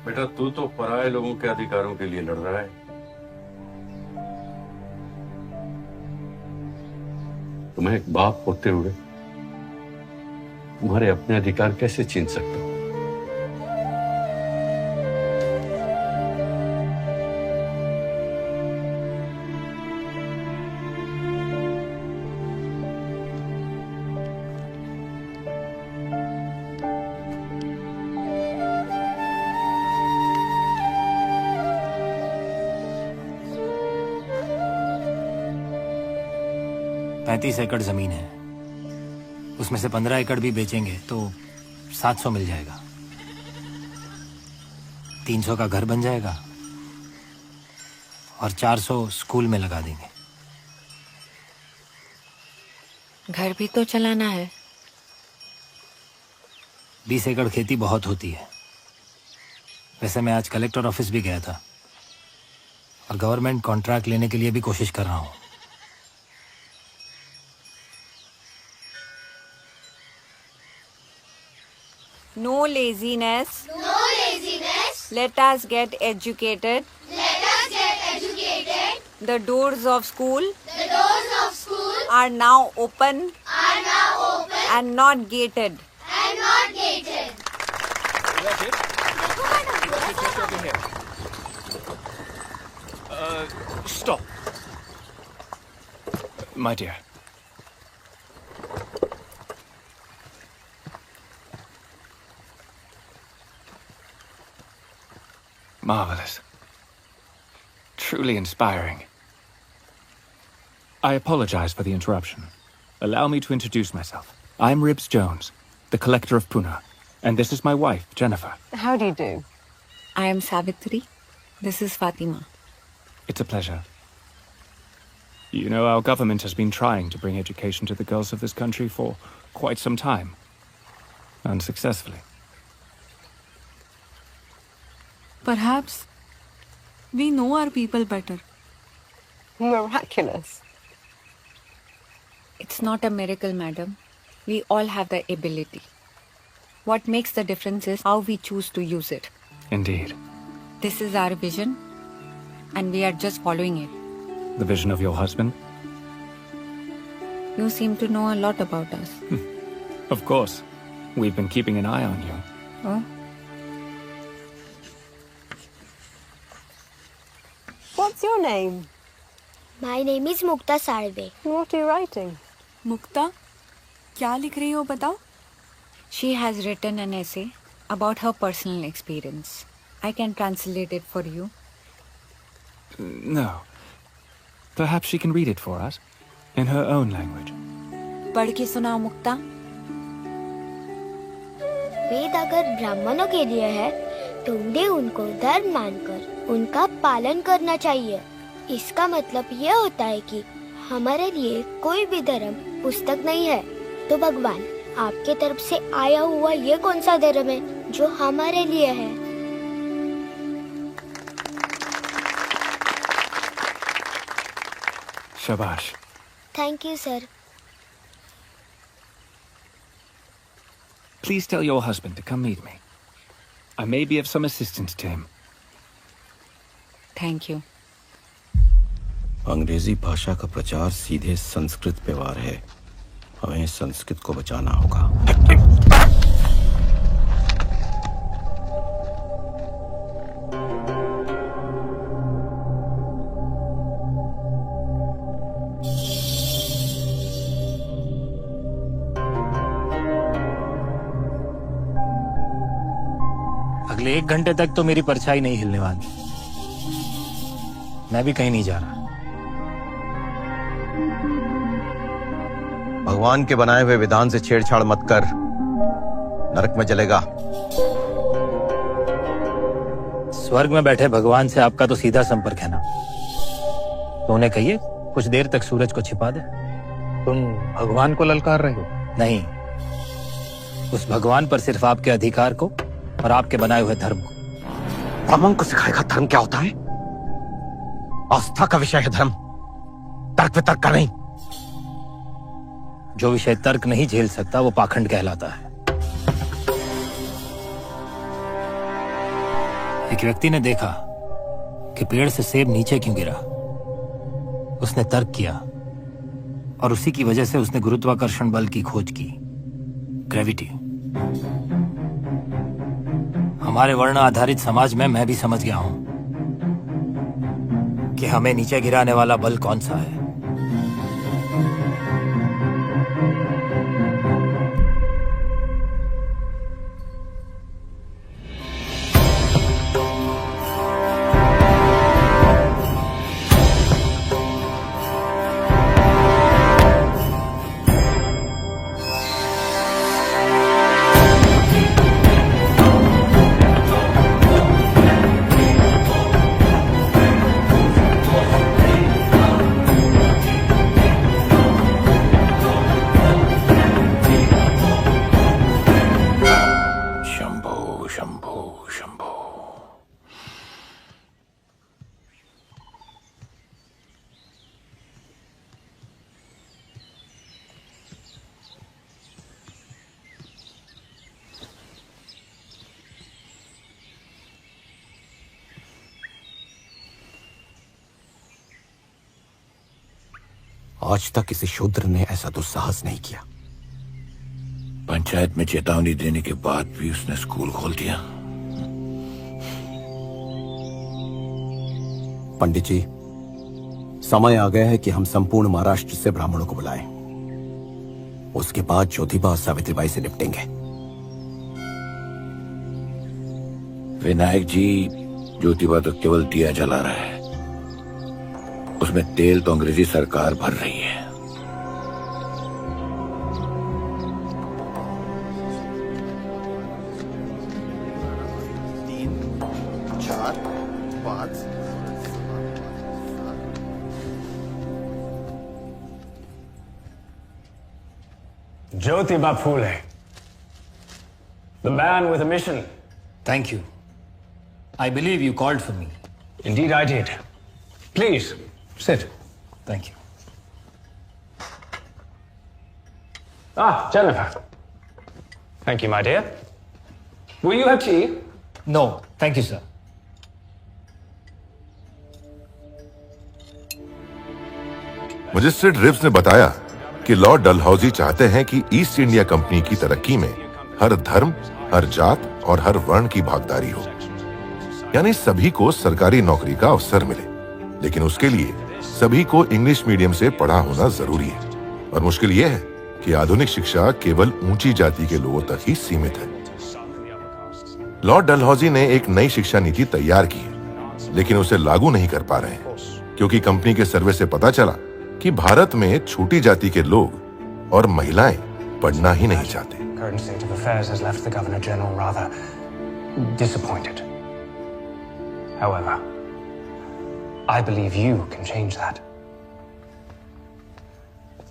बेटा तू तो पराये लोगों के अधिकारों के लिए लड़ रहा है। तुम्हें एक बाप होते हुए तुम्हारे अपने अधिकार कैसे छीन सकता हूं? पैंतीस एकड़ जमीन है, उसमें से 15 एकड़ भी बेचेंगे तो 700 मिल जाएगा। 300 का घर बन जाएगा और 400 स्कूल में लगा देंगे। घर भी तो चलाना है। 20 एकड़ खेती बहुत होती है। वैसे मैं आज कलेक्टर ऑफिस भी गया था और गवर्नमेंट कॉन्ट्रैक्ट लेने के लिए भी कोशिश कर रहा हूँ। No laziness. No laziness. Let us get educated. Let us get educated. The doors of school The doors of school are now open are now open and not gated. and not gated. Stop. My dear. Marvelous. Truly inspiring. I apologize for the interruption. Allow me to introduce myself. I'm Ribs Jones, the collector of Pune, and this is my wife, Jennifer. How do you do? I am Savitri. This is Fatima. It's a pleasure. You know, our government has been trying to bring education to the girls of this country for quite some time. Unsuccessfully. Perhaps we know our people better. Miraculous. It's not a miracle, madam. We all have the ability. What makes the difference is how we choose to use it. Indeed. This is our vision, and we are just following it. The vision of your husband? You seem to know a lot about us. Of course. We've been keeping an eye on you. Oh? What's your name? My name is Mukta Sarve. What are you writing? मुक्ता, क्या लिख रही हो बताओ? She has written an essay about her personal experience. I can translate it for you. No. Perhaps she can read it for us, in her own language. पढ़ के सुनाओ मुक्ता. वेद अगर ब्राह्मणों के लिए है तो उन्हें उनको धर्म मानकर उनका पालन करना चाहिए. इसका मतलब ये होता है कि हमारे लिए कोई भी धर्म पुस्तक नहीं है. तो भगवान आपके तरफ से आया हुआ ये कौन सा धर्म है जो हमारे लिए है? Shabash. Thank you sir. Please tell your husband to come meet me. I may be of some assistance to him. Thank you. अंग्रेजी भाषा का प्रचार सीधे संस्कृत पे वार है. हमें संस्कृत को बचाना होगा. अगले 1 घंटे तक तो मेरी परछाई नहीं हिलने वाली. मैं भी कहीं नहीं जा रहा. भगवान के बनाए हुए विधान से छेड़छाड़ मत कर, नरक में जलेगा. स्वर्ग में बैठे भगवान से आपका तो सीधा संपर्क है ना. तो उन्हें कहिए कुछ देर तक सूरज को छिपा दे. तुम भगवान को ललकार रहे हो? नहीं, उस भगवान पर सिर्फ आपके अधिकार को और आपके बनाए हुए धर्म को. ब्राह्मण को सिखाएगा धर्म क्या होता है? आस्था का विषय है धर्म, तर्क वितर्क का नहीं. जो विषय तर्क नहीं झेल सकता वो पाखंड कहलाता है. एक व्यक्ति ने देखा कि पेड़ से सेब नीचे क्यों गिरा. उसने तर्क किया और उसी की वजह से उसने गुरुत्वाकर्षण बल की खोज की, ग्रेविटी. हमारे वर्ण आधारित समाज में मैं भी समझ गया हूं कि हमें नीचे गिराने वाला बल कौन सा है. आज तक किसी शूद्र ने ऐसा दुस्साहस नहीं किया. पंचायत में चेतावनी देने के बाद भी उसने स्कूल खोल दिया. पंडित जी, समय आ गया है कि हम संपूर्ण महाराष्ट्र से ब्राह्मणों को बुलाएं. उसके बाद ज्योतिबा और सावित्रीबाई से निपटेंगे. विनायक जी, ज्योतिबा तो केवल दिया जला रहा है, उसमें तेल तो अंग्रेजी सरकार भर रही है। 3, 4, 5 Jyotiba Phule, the man with a mission. Thank you. I believe you called for me. Indeed I did. Please, sit. Thank you. Ah, Jennifer. Thank you, my dear. Will you have tea? No, thank you, sir. Magistrate रिव्स ने बताया कि Lord Dalhousie चाहते हैं कि east India company की तरक्की में हर धर्म, हर जात और हर वर्ण की भागीदारी हो, यानी सभी को सरकारी नौकरी का अवसर मिले। लेकिन उसके लिए सभी को इंग्लिश मीडियम से पढ़ा होना जरूरी है, और मुश्किल यह है कि आधुनिक शिक्षा केवल ऊंची जाति के लोगों तक ही सीमित है। लॉर्ड डलहौजी ने एक नई शिक्षा नीति तैयार की है, लेकिन उसे लागू नहीं कर पा रहे हैं, क्योंकि कंपनी के सर्वे से पता चला कि भारत में छोटी जाति के लोग और महिलाएं पढ़ना ही नहीं चाहते। Current state of affairs has left the Governor General rather disappointed. However, I believe you can change that.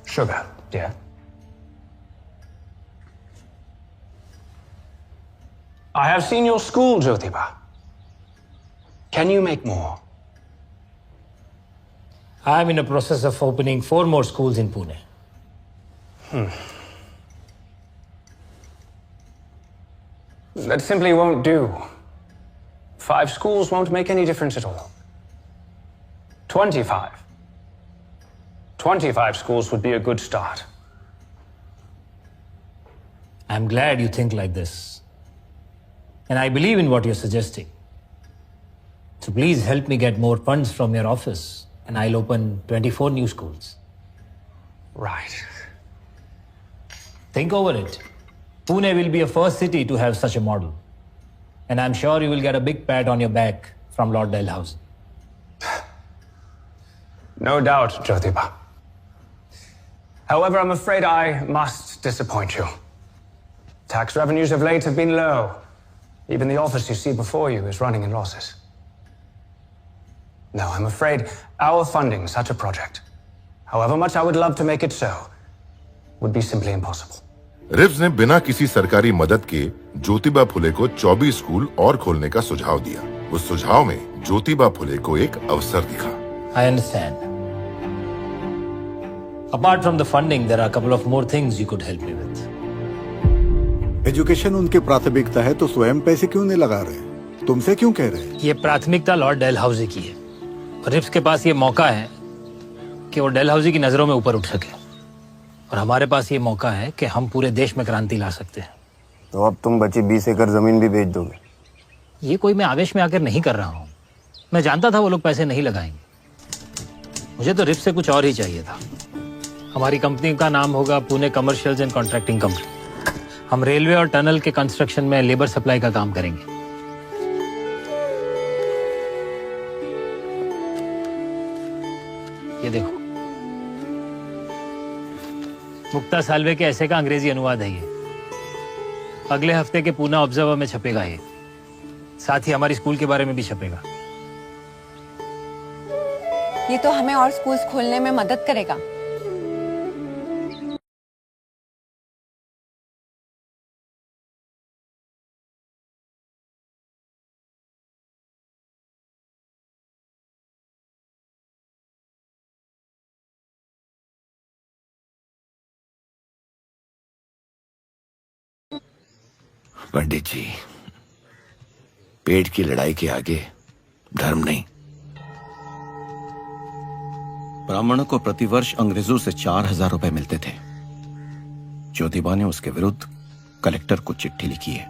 Sugar, dear. I have seen your school, Jyotiba. Can you make more? I am in the process of opening 4 more schools in Pune. That simply won't do. 5 schools won't make any difference at all. 25. 25 schools would be a good start. I'm glad you think like this. And I believe in what you're suggesting. So please help me get more funds from your office, and I'll open 24 new schools. Right. Think over it. Pune will be a first city to have such a model. And I'm sure you will get a big pat on your back from Lord Dalhousie. No doubt, Jyotiba. However, I'm afraid I must disappoint you. Tax revenues of late have been low. Even the office you see before you is running in losses. No, I'm afraid our funding such a project, however much I would love to make it so, would be simply impossible. रिव्स ने बिना किसी सरकारी मदद के ज्योतिबा फुले को 24 school और खोलने का सुझाव दिया। उस सुझाव में ज्योतिबा फुले को एक अवसर दिखा। I understand. Apart from the funding, there are a couple of more things you could help me with. Education उनकी प्राथमिकता है तो स्वयं पैसे क्यों नहीं लगा रहे? तुमसे क्यों कह रहे? ये प्राथमिकता लॉर्ड डेलहाउसी की है, और रिव्स के पास ये मौका है कि वो डेलहाउसी की नजरों में ऊपर उठ सके, और हमारे पास ये मौका है कि हम पूरे देश में क्रांति ला सकते हैं। तो अब तुम बची 20 एकड़ जमीन भी बेच दोगे? ये कोई मैं आवेश में आकर नहीं कर रहा हूँ। मैं जानता था वो लोग पैसे नहीं लगाएंगे। मुझे तो रिव्स से कुछ और ही चाहिए था। हमारी कंपनी का नाम होगा Pune commercials and contracting company. हम रेलवे और टनल के कंस्ट्रक्शन में लेबर सप्लाई का काम करेंगे। ये देखो, मुक्ता साल्वे के ऐसे का अंग्रेजी अनुवाद है ये। अगले हफ्ते के पूना ऑब्जर्वर में छपेगा ये। साथ ही हमारी स्कूल के बारे में भी छपेगा। ये तो हमें और स्कूल्स खोलने में मदद करेगा। पंडित जी, पेट की लड़ाई के आगे धर्म नहीं। ब्राह्मणों को प्रतिवर्ष अंग्रेजों से 4000 रुपए मिलते थे। ज्योतिबा ने उसके विरुद्ध कलेक्टर को चिट्ठी लिखी है।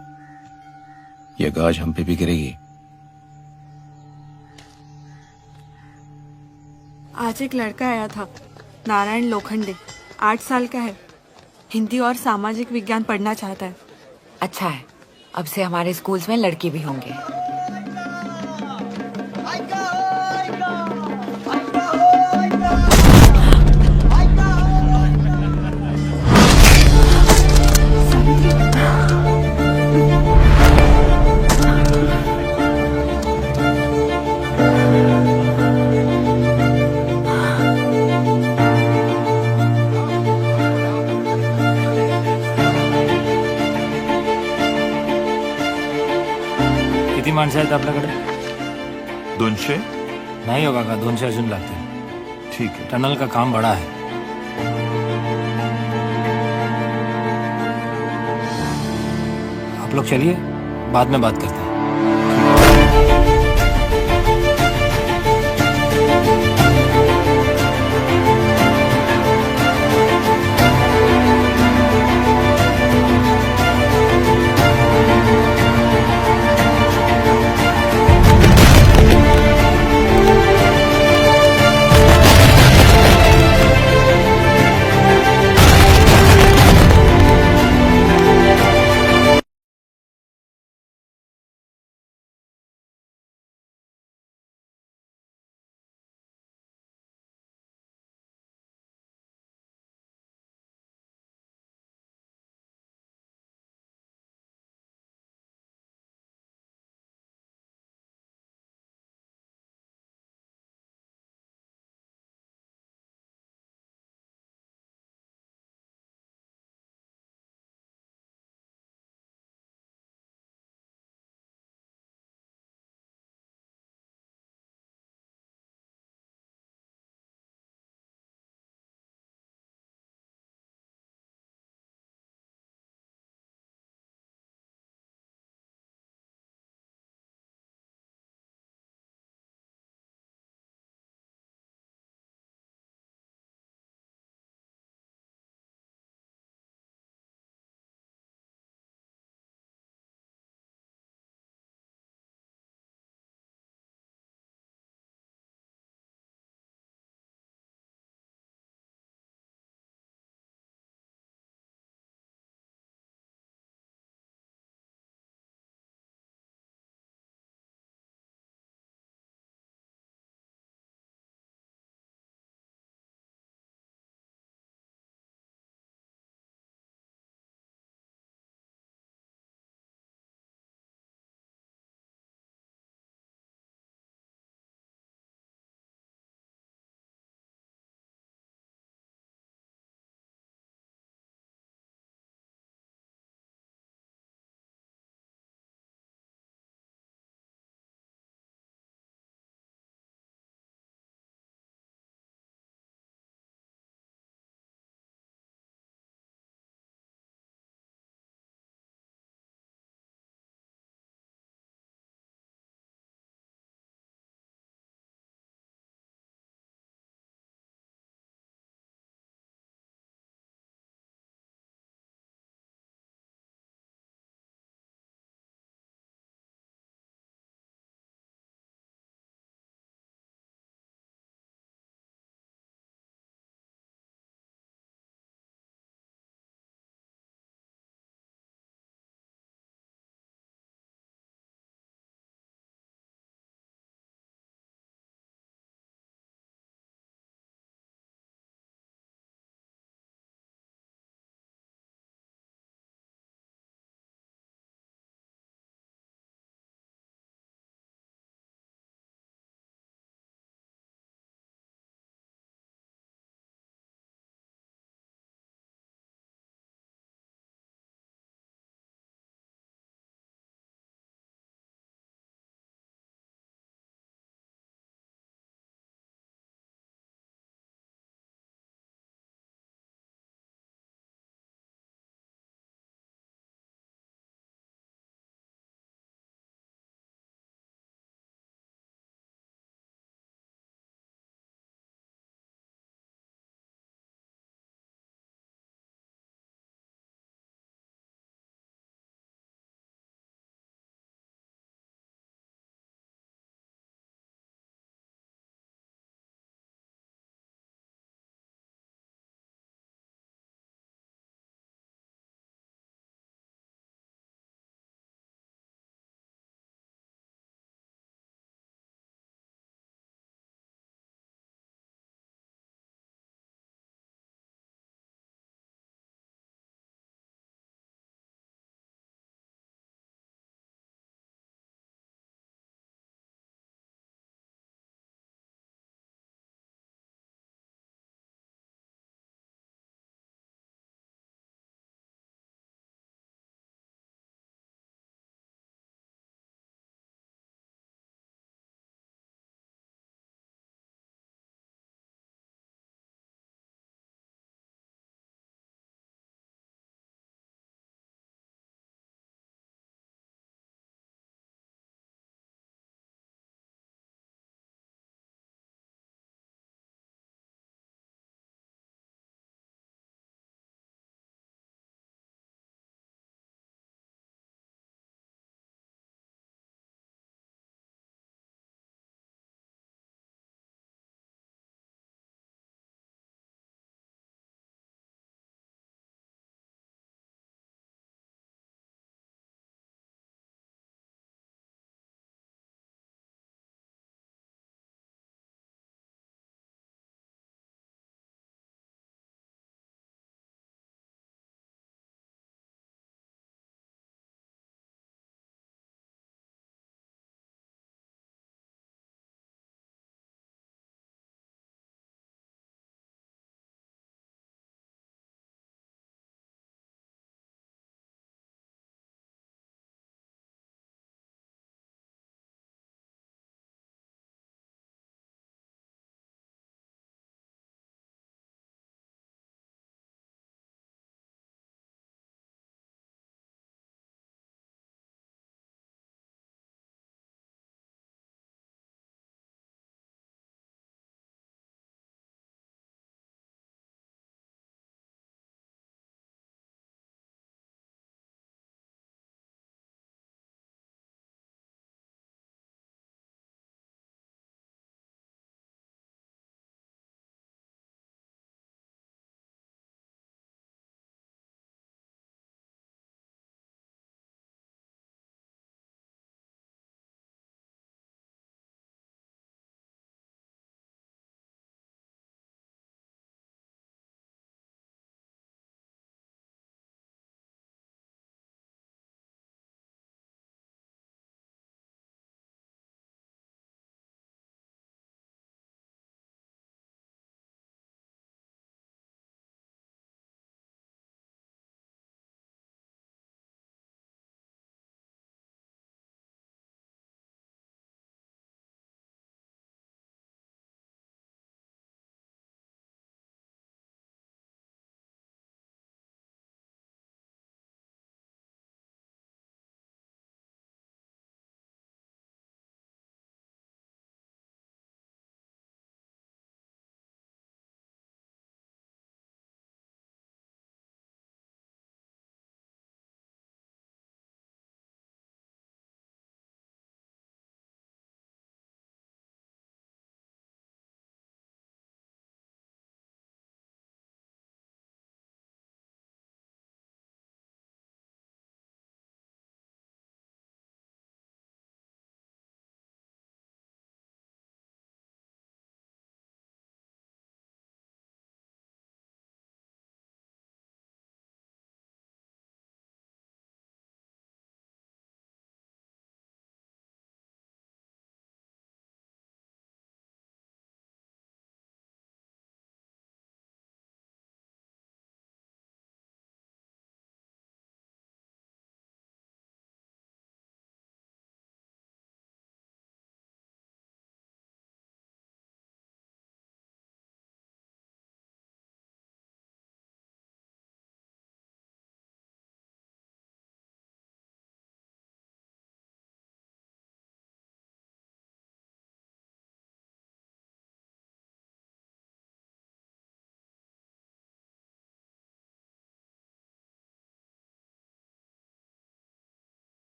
यह गाज हम पे भी गिरेगी। आज एक लड़का आया था, नारायण लोखंडे, 8 साल का है। हिंदी और सामाजिक विज्ञान पढ़ना चाहता है। अच्छा है, अब से हमारे स्कूल्स में लड़की भी होंगे। माणसं आहेत आपल्याकडे? 200? नाही हो काका, 200 अजून लागतील. ठीक है. टनल का काम बड़ा है. आप लोग चलिए, बाद में बात करते हैं.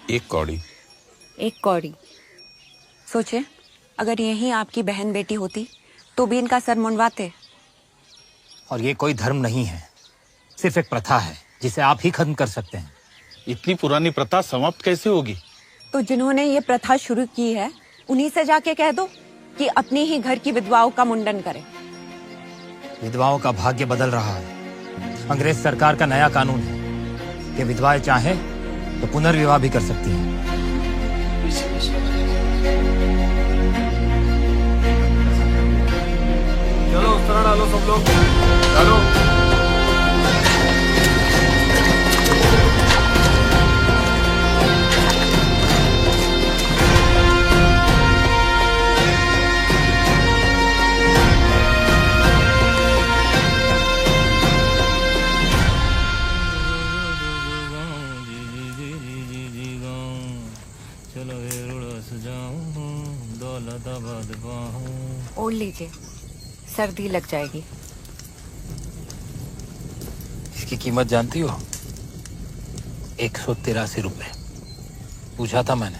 1 कौड़ी। 1 कौड़ी। सोचे अगर यही आपकी बहन बेटी होती तो भी इनका सर मुंडवाते। और ये कोई धर्म नहीं है, सिर्फ एक प्रथा है जिसे आप ही खत्म कर सकते हैं। इतनी पुरानी प्रथा समाप्त कैसे होगी? तो जिन्होंने ये प्रथा शुरू की है उन्हीं से जाके कह दो कि अपनी ही घर की विधवाओं का मुंडन करें। विधवाओं का भाग्य बदल रहा है। अंग्रेज सरकार का नया कानून है कि विधवाएं चाहें तो पुनर्विवाह भी कर सकती हैं। चलो उस तरह डालो सब लोग, डालो। ओढ़ लीजिए, सर्दी लग जाएगी। इसकी कीमत जानती हो? 183 रुपए। पूछा था मैंने।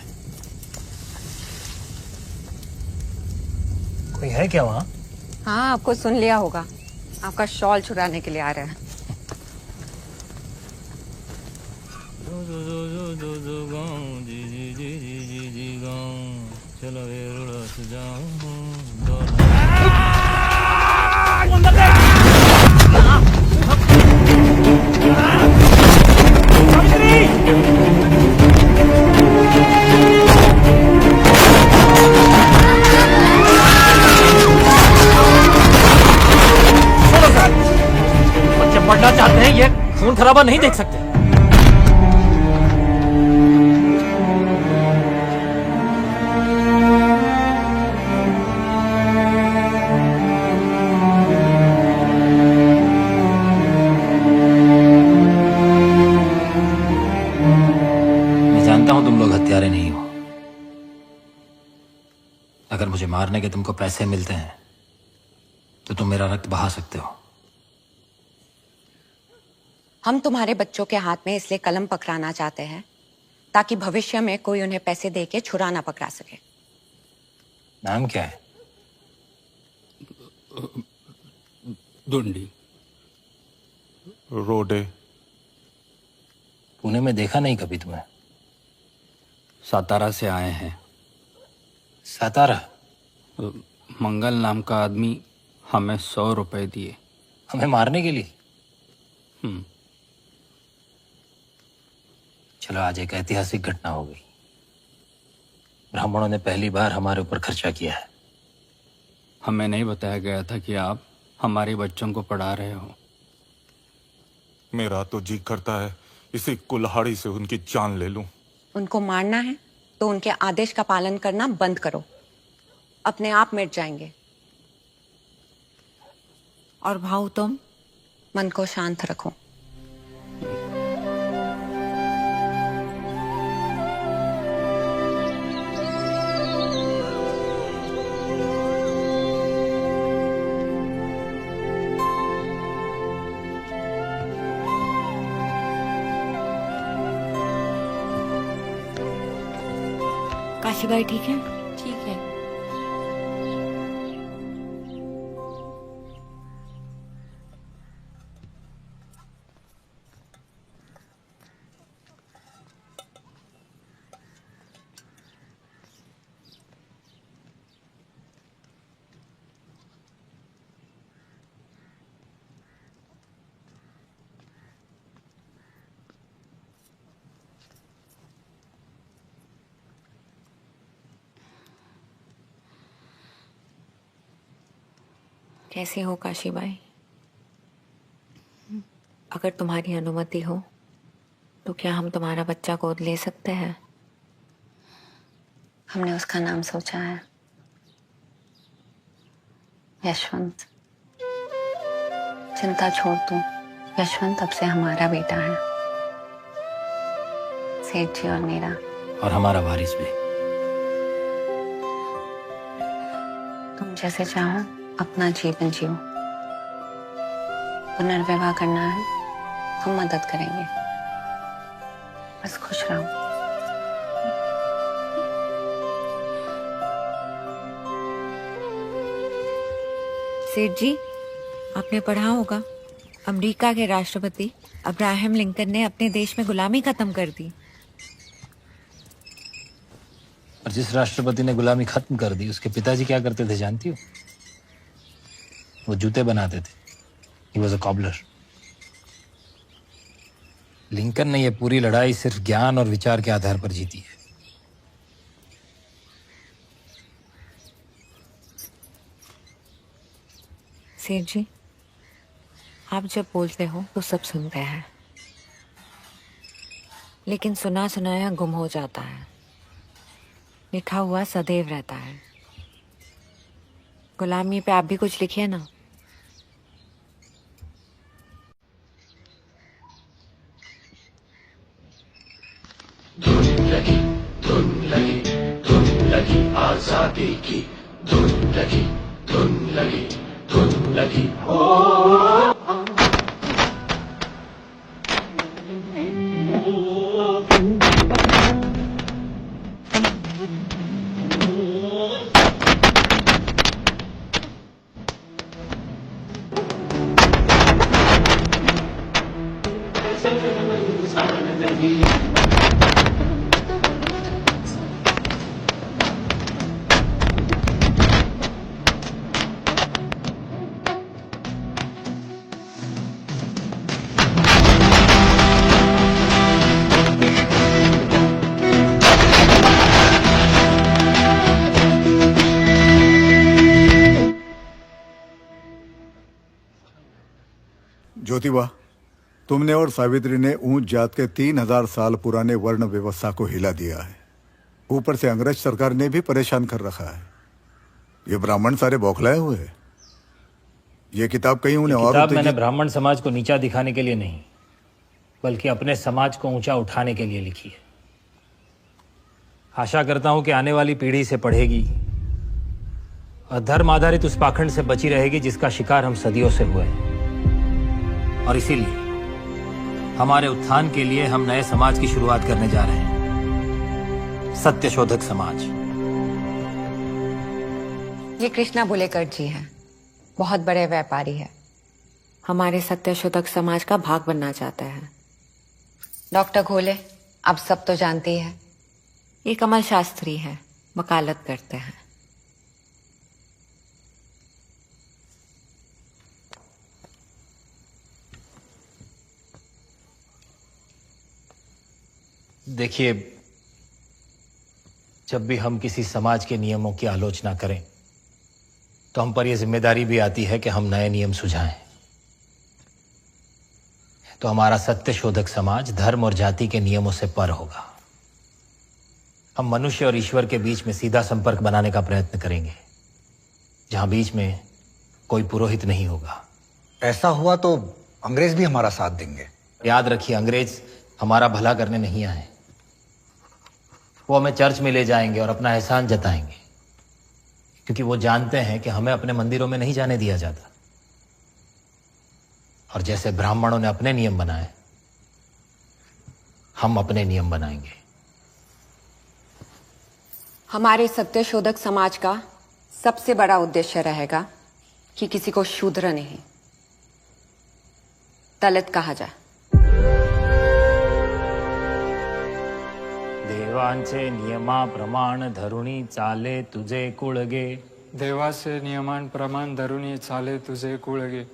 कोई है क्या वहाँ? हाँ, आपको सुन लिया होगा। आपका शॉल चुराने के लिए आ रहा है। बच्चे पढ़ना चाहते हैं, ये खून खराबा नहीं देख सकते। मैं जानता हूं तुम लोग हत्यारे नहीं हो। अगर मुझे मारने के तुमको पैसे मिलते हैं तो तुम मेरा रक्त बहा सकते हो। हम तुम्हारे बच्चों के हाथ में इसलिए कलम पकड़ाना चाहते हैं ताकि भविष्य में कोई उन्हें पैसे देके छुरा ना पकड़ा सके। नाम क्या है? ढूंढी। रोडे। पुणे में देखा नहीं कभी तुम्हें? सातारा से आए हैं। सातारा? मंगल नाम का आदमी हमें 100 रुपए दिए। हमें मारने के लिए? चलो, आज एक ऐतिहासिक घटना हो गई। ब्राह्मणों ने पहली बार हमारे ऊपर खर्चा किया है। हमें नहीं बताया गया था कि आप हमारे बच्चों को पढ़ा रहे हो। मेरा तो जी करता है इसी कुल्हाड़ी से उनकी जान ले लूं। उनको मारना है तो उनके आदेश का पालन करना बंद करो, अपने आप मिट जाएंगे। और भाऊ, तुम मन को शांत रखो। काशी भाई ठीक है? ठीक है। कैसे हो काशी भाई? अगर तुम्हारी अनुमति हो तो क्या हम तुम्हारा बच्चा गोद ले सकते हैं? हमने उसका नाम सोचा है, यशवंत। चिंता छोड़ तू, यशवंत अब से हमारा बेटा है। सेठ जी और मेरा। और हमारा वारिस भी। तुम जैसे चाहो अपना जीवन जियो। पुनर्विवाह करना है, हम मदद करेंगे। बस खुश रहो। सेठ जी, आपने पढ़ा होगा अमेरिका के राष्ट्रपति अब्राहम लिंकन ने अपने देश में गुलामी खत्म कर दी। और जिस राष्ट्रपति ने गुलामी खत्म कर दी उसके पिताजी क्या करते थे जानती हो? वो जूते बनाते थे। He was a cobbler. Lincoln ने ये पूरी लड़ाई सिर्फ ज्ञान और विचार के आधार पर जीती है। सेठ जी, आप जब बोलते हो तो सब सुनते हैं, लेकिन सुना सुनाया गुम हो जाता है, लिखा हुआ सदैव रहता है। गुलामी पे आप भी कुछ लिखिए ना। धुन लगी आजादी की, धुन लगी हो। ज्योतिबा, तुमने और सावित्री ने ऊंच जात के 3000 साल पुराने वर्ण व्यवस्था को हिला दिया है। ऊपर से अंग्रेज सरकार ने भी परेशान कर रखा है। ये ब्राह्मण सारे बौखलाए हुए हैं। ये किताब कहीं उन्हें और किताब मैंने ब्राह्मण समाज को नीचा दिखाने के लिए नहीं, बल्कि अपने समाज को ऊंचा उठाने के लिए लिखी है। आशा करता हूं कि आने वाली पीढ़ी से पढ़ेगी और धर्म आधारित उस पाखंड से बची रहेगी जिसका शिकार हम सदियों से हुए हैं। और इसीलिए हमारे उत्थान के लिए हम नए समाज की शुरुआत करने जा रहे हैं, सत्यशोधक समाज। ये कृष्णा बुलेकर जी हैं, बहुत बड़े व्यापारी है, हमारे सत्यशोधक समाज का भाग बनना चाहते हैं। डॉक्टर घोले आप सब तो जानती है, ये कमल शास्त्री है, वकालत करते हैं। देखिए, जब भी हम किसी समाज के नियमों की आलोचना करें तो हम पर यह जिम्मेदारी भी आती है कि हम नए नियम सुझाएं। तो हमारा सत्यशोधक समाज धर्म और जाति के नियमों से पर होगा। हम मनुष्य और ईश्वर के बीच में सीधा संपर्क बनाने का प्रयत्न करेंगे, जहां बीच में कोई पुरोहित नहीं होगा। ऐसा हुआ तो अंग्रेज भी हमारा साथ देंगे। याद रखिए, अंग्रेज हमारा भला करने नहीं आए। वो हमें चर्च में ले जाएंगे और अपना एहसान जताएंगे, क्योंकि वो जानते हैं कि हमें अपने मंदिरों में नहीं जाने दिया जाता। और जैसे ब्राह्मणों ने अपने नियम बनाए, हम अपने नियम बनाएंगे। हमारे सत्यशोधक समाज का सबसे बड़ा उद्देश्य रहेगा कि किसी को शूद्र नहीं, दलित कहा जाए। देवांचे नियमा प्रमाण धरुणी चाले तुझे कुळगे। देवाचे नियमान प्रमाण धरुणी चाले तुझे कुळगे।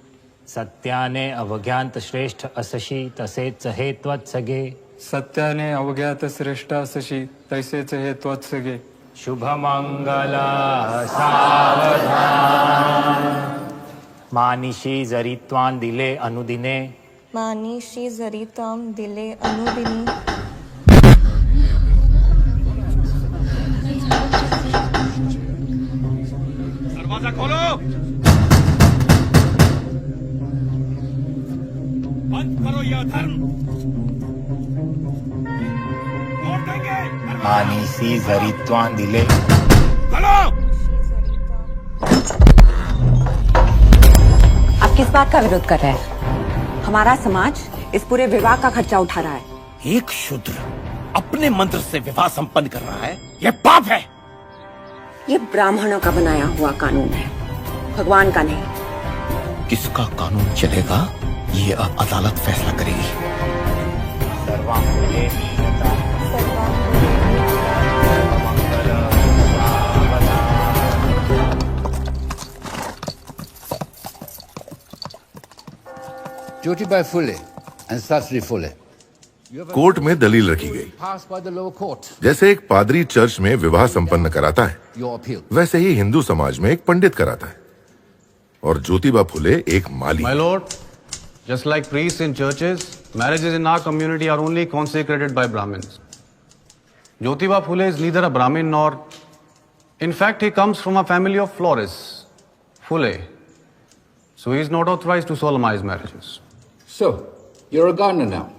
सत्याने अवज्ञात श्रेष्ठ असशी तसेच हे त्वत्सगे। सत्याने अवज्ञात श्रेष्ठ असशी तैसेच हे त्वत्सगे। शुभमंगला सावधान मानिशी जरी त्वां दिले अनुदिने। मानिशी जरी त्वां दिले अनुदिने। दरवाजा खोलो, बंद करो यह धर्म। तोड़ देंगे। मानिशी जरी त्वां दिले। खोलो। आप किस बात का विरोध कर रहे हैं? हमारा समाज इस पूरे विवाह का खर्चा उठा रहा है। एक शूद्र अपने मंत्र से विवाह संपन्न कर रहा है, यह पाप है। ये ब्राह्मणों का बनाया हुआ कानून है, भगवान का नहीं। किसका कानून चलेगा ये अब अदालत फैसला करेगी। Jyotibai Phule and Sasri Phule. Court में दलील रखी गई। Passed by the lower court. जैसे एक पादरी चर्च में विवाह संपन्न कराता है, Your appeal. वैसे ही हिंदू समाज में एक पंडित कराता है, और ज्योतिबा फुले एक माली। My lord, just like priests in churches, marriages in our community are only consecrated by Brahmins. Jyotiba Phule is neither a Brahmin nor, in fact, he comes from a family of florists, Phule. So he is not authorized to solemnize marriages. So, you're a gardener now.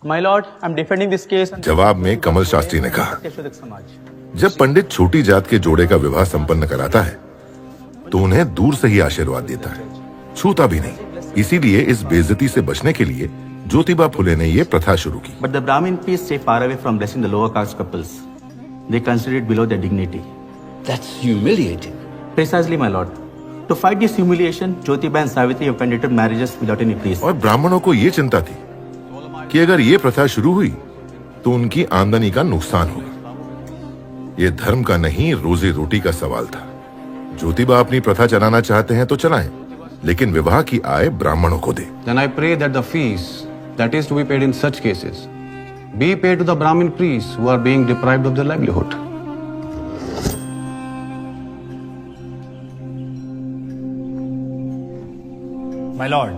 My lord, I'm defending this case. जवाब में कमल शास्त्री ने कहा, जब पंडित छोटी जात के जोड़े का विवाह संपन्न कराता है तो उन्हें दूर से ही आशीर्वाद देता है, छूता भी नहीं। इसीलिए इस बेइज्जती से बचने के लिए ज्योतिबा फुले ने ये प्रथा शुरू की। But the Brahmin priests stay far away from blessing the lower caste couples. They consider it below their dignity. That's humiliating. Precisely, my lord. To fight this humiliation, Jyotiba and Savitri have conducted marriages without any priest. और ब्राह्मणों को ये चिंता थी कि अगर ये प्रथा शुरू हुई तो उनकी आमदनी का नुकसान होगा। ये धर्म का नहीं, रोजी रोटी का सवाल था। ज्योतिबा अपनी प्रथा चलाना चाहते हैं तो चलाएं, लेकिन विवाह की आय ब्राह्मणों को दे। Then I pray that the fees that is to be paid in such cases be paid to the Brahmin priests who are being deprived of their livelihood. My lord,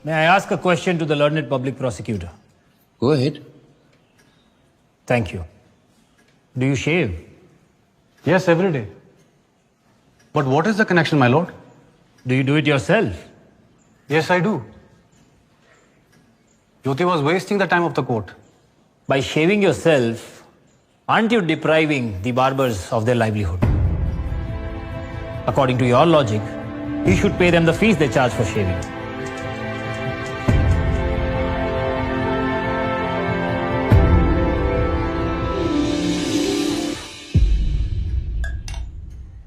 may I ask a question to the learned public prosecutor? Go ahead. Thank you. Do you shave? Yes, every day. But what is the connection, my lord? Do you do it yourself? Yes, I do. Jyoti was wasting the time of the court. By shaving yourself, aren't you depriving the barbers of their livelihood? According to your logic, you should pay them the fees they charge for shaving.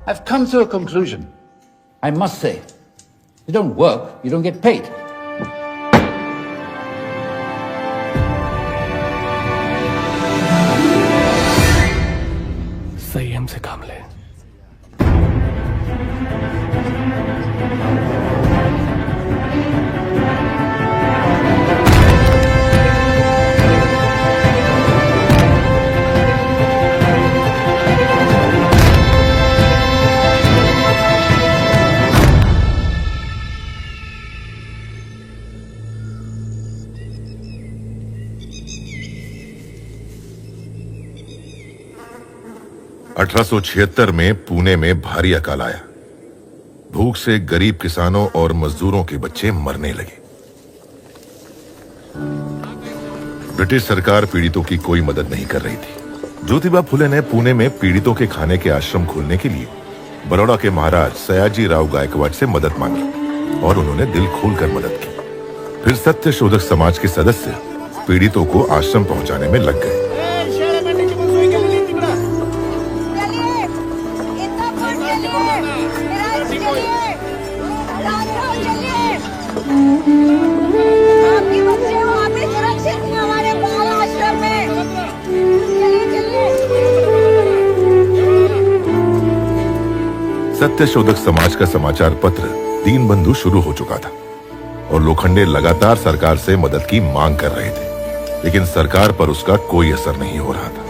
I've come to a conclusion. I must say, you don't work, you don't get paid. संयम से काम ले। (1876) में पुणे में भारी अकाल आया। भूख से गरीब किसानों और मजदूरों के बच्चे मरने लगे। ब्रिटिश सरकार पीड़ितों की कोई मदद नहीं कर रही थी। ज्योतिबा फुले ने पुणे में पीड़ितों के खाने के आश्रम खोलने के लिए बड़ौदा के महाराज सयाजी राव गायकवाड़ से मदद मांगी और उन्होंने दिल खोलकर मदद की। फिर सत्य शोधक समाज के सदस्य पीड़ितों को आश्रम पहुंचाने में लग गए। सत्य शोधक समाज का समाचार पत्र दीनबंधु शुरू हो चुका था और लोखंडे लगातार सरकार से मदद की मांग कर रहे थे, लेकिन सरकार पर उसका कोई असर नहीं हो रहा था।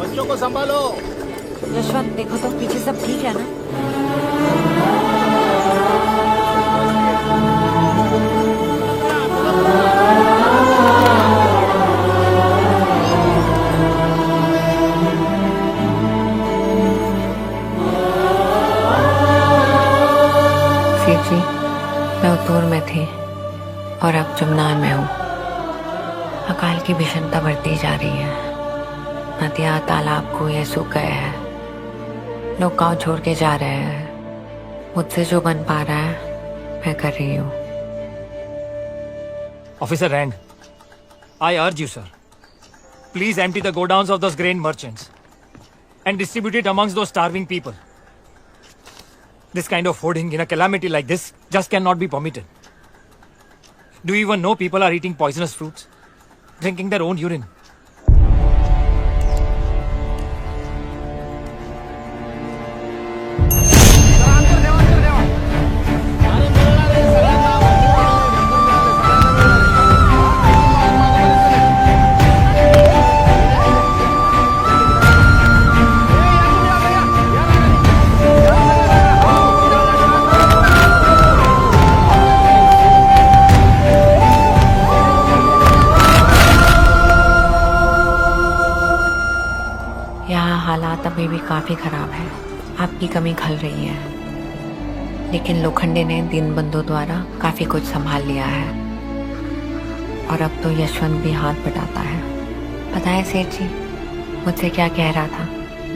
बच्चों को संभालो। यशवंत, देखो तो पीछे सब ठीक है ना? जी, मैं उतूर में थी और अब जमुना में हूँ। अकाल की भीषणता बढ़ती जा रही है। नदियाँ तालाब कुएं सूख गए हैं। लोग गाँव छोड़ के जा रहे हैं। मुझसे जो बन पा रहा है मैं कर रही हूँ। Officer Rang, I urge you, sir. Please empty the godowns of those grain merchants. and distribute it amongst those starving people. This kind of hoarding in a calamity like this just cannot be permitted. Do you even know people are eating poisonous fruits, drinking their own urine? यहाँ हालात अभी भी काफ़ी ख़राब है। आपकी कमी खल रही है, लेकिन लोखंडे ने दीनबंधु द्वारा काफ़ी कुछ संभाल लिया है और अब तो यशवंत भी हाथ बटाता है। पता है सेठ जी मुझसे क्या कह रहा था?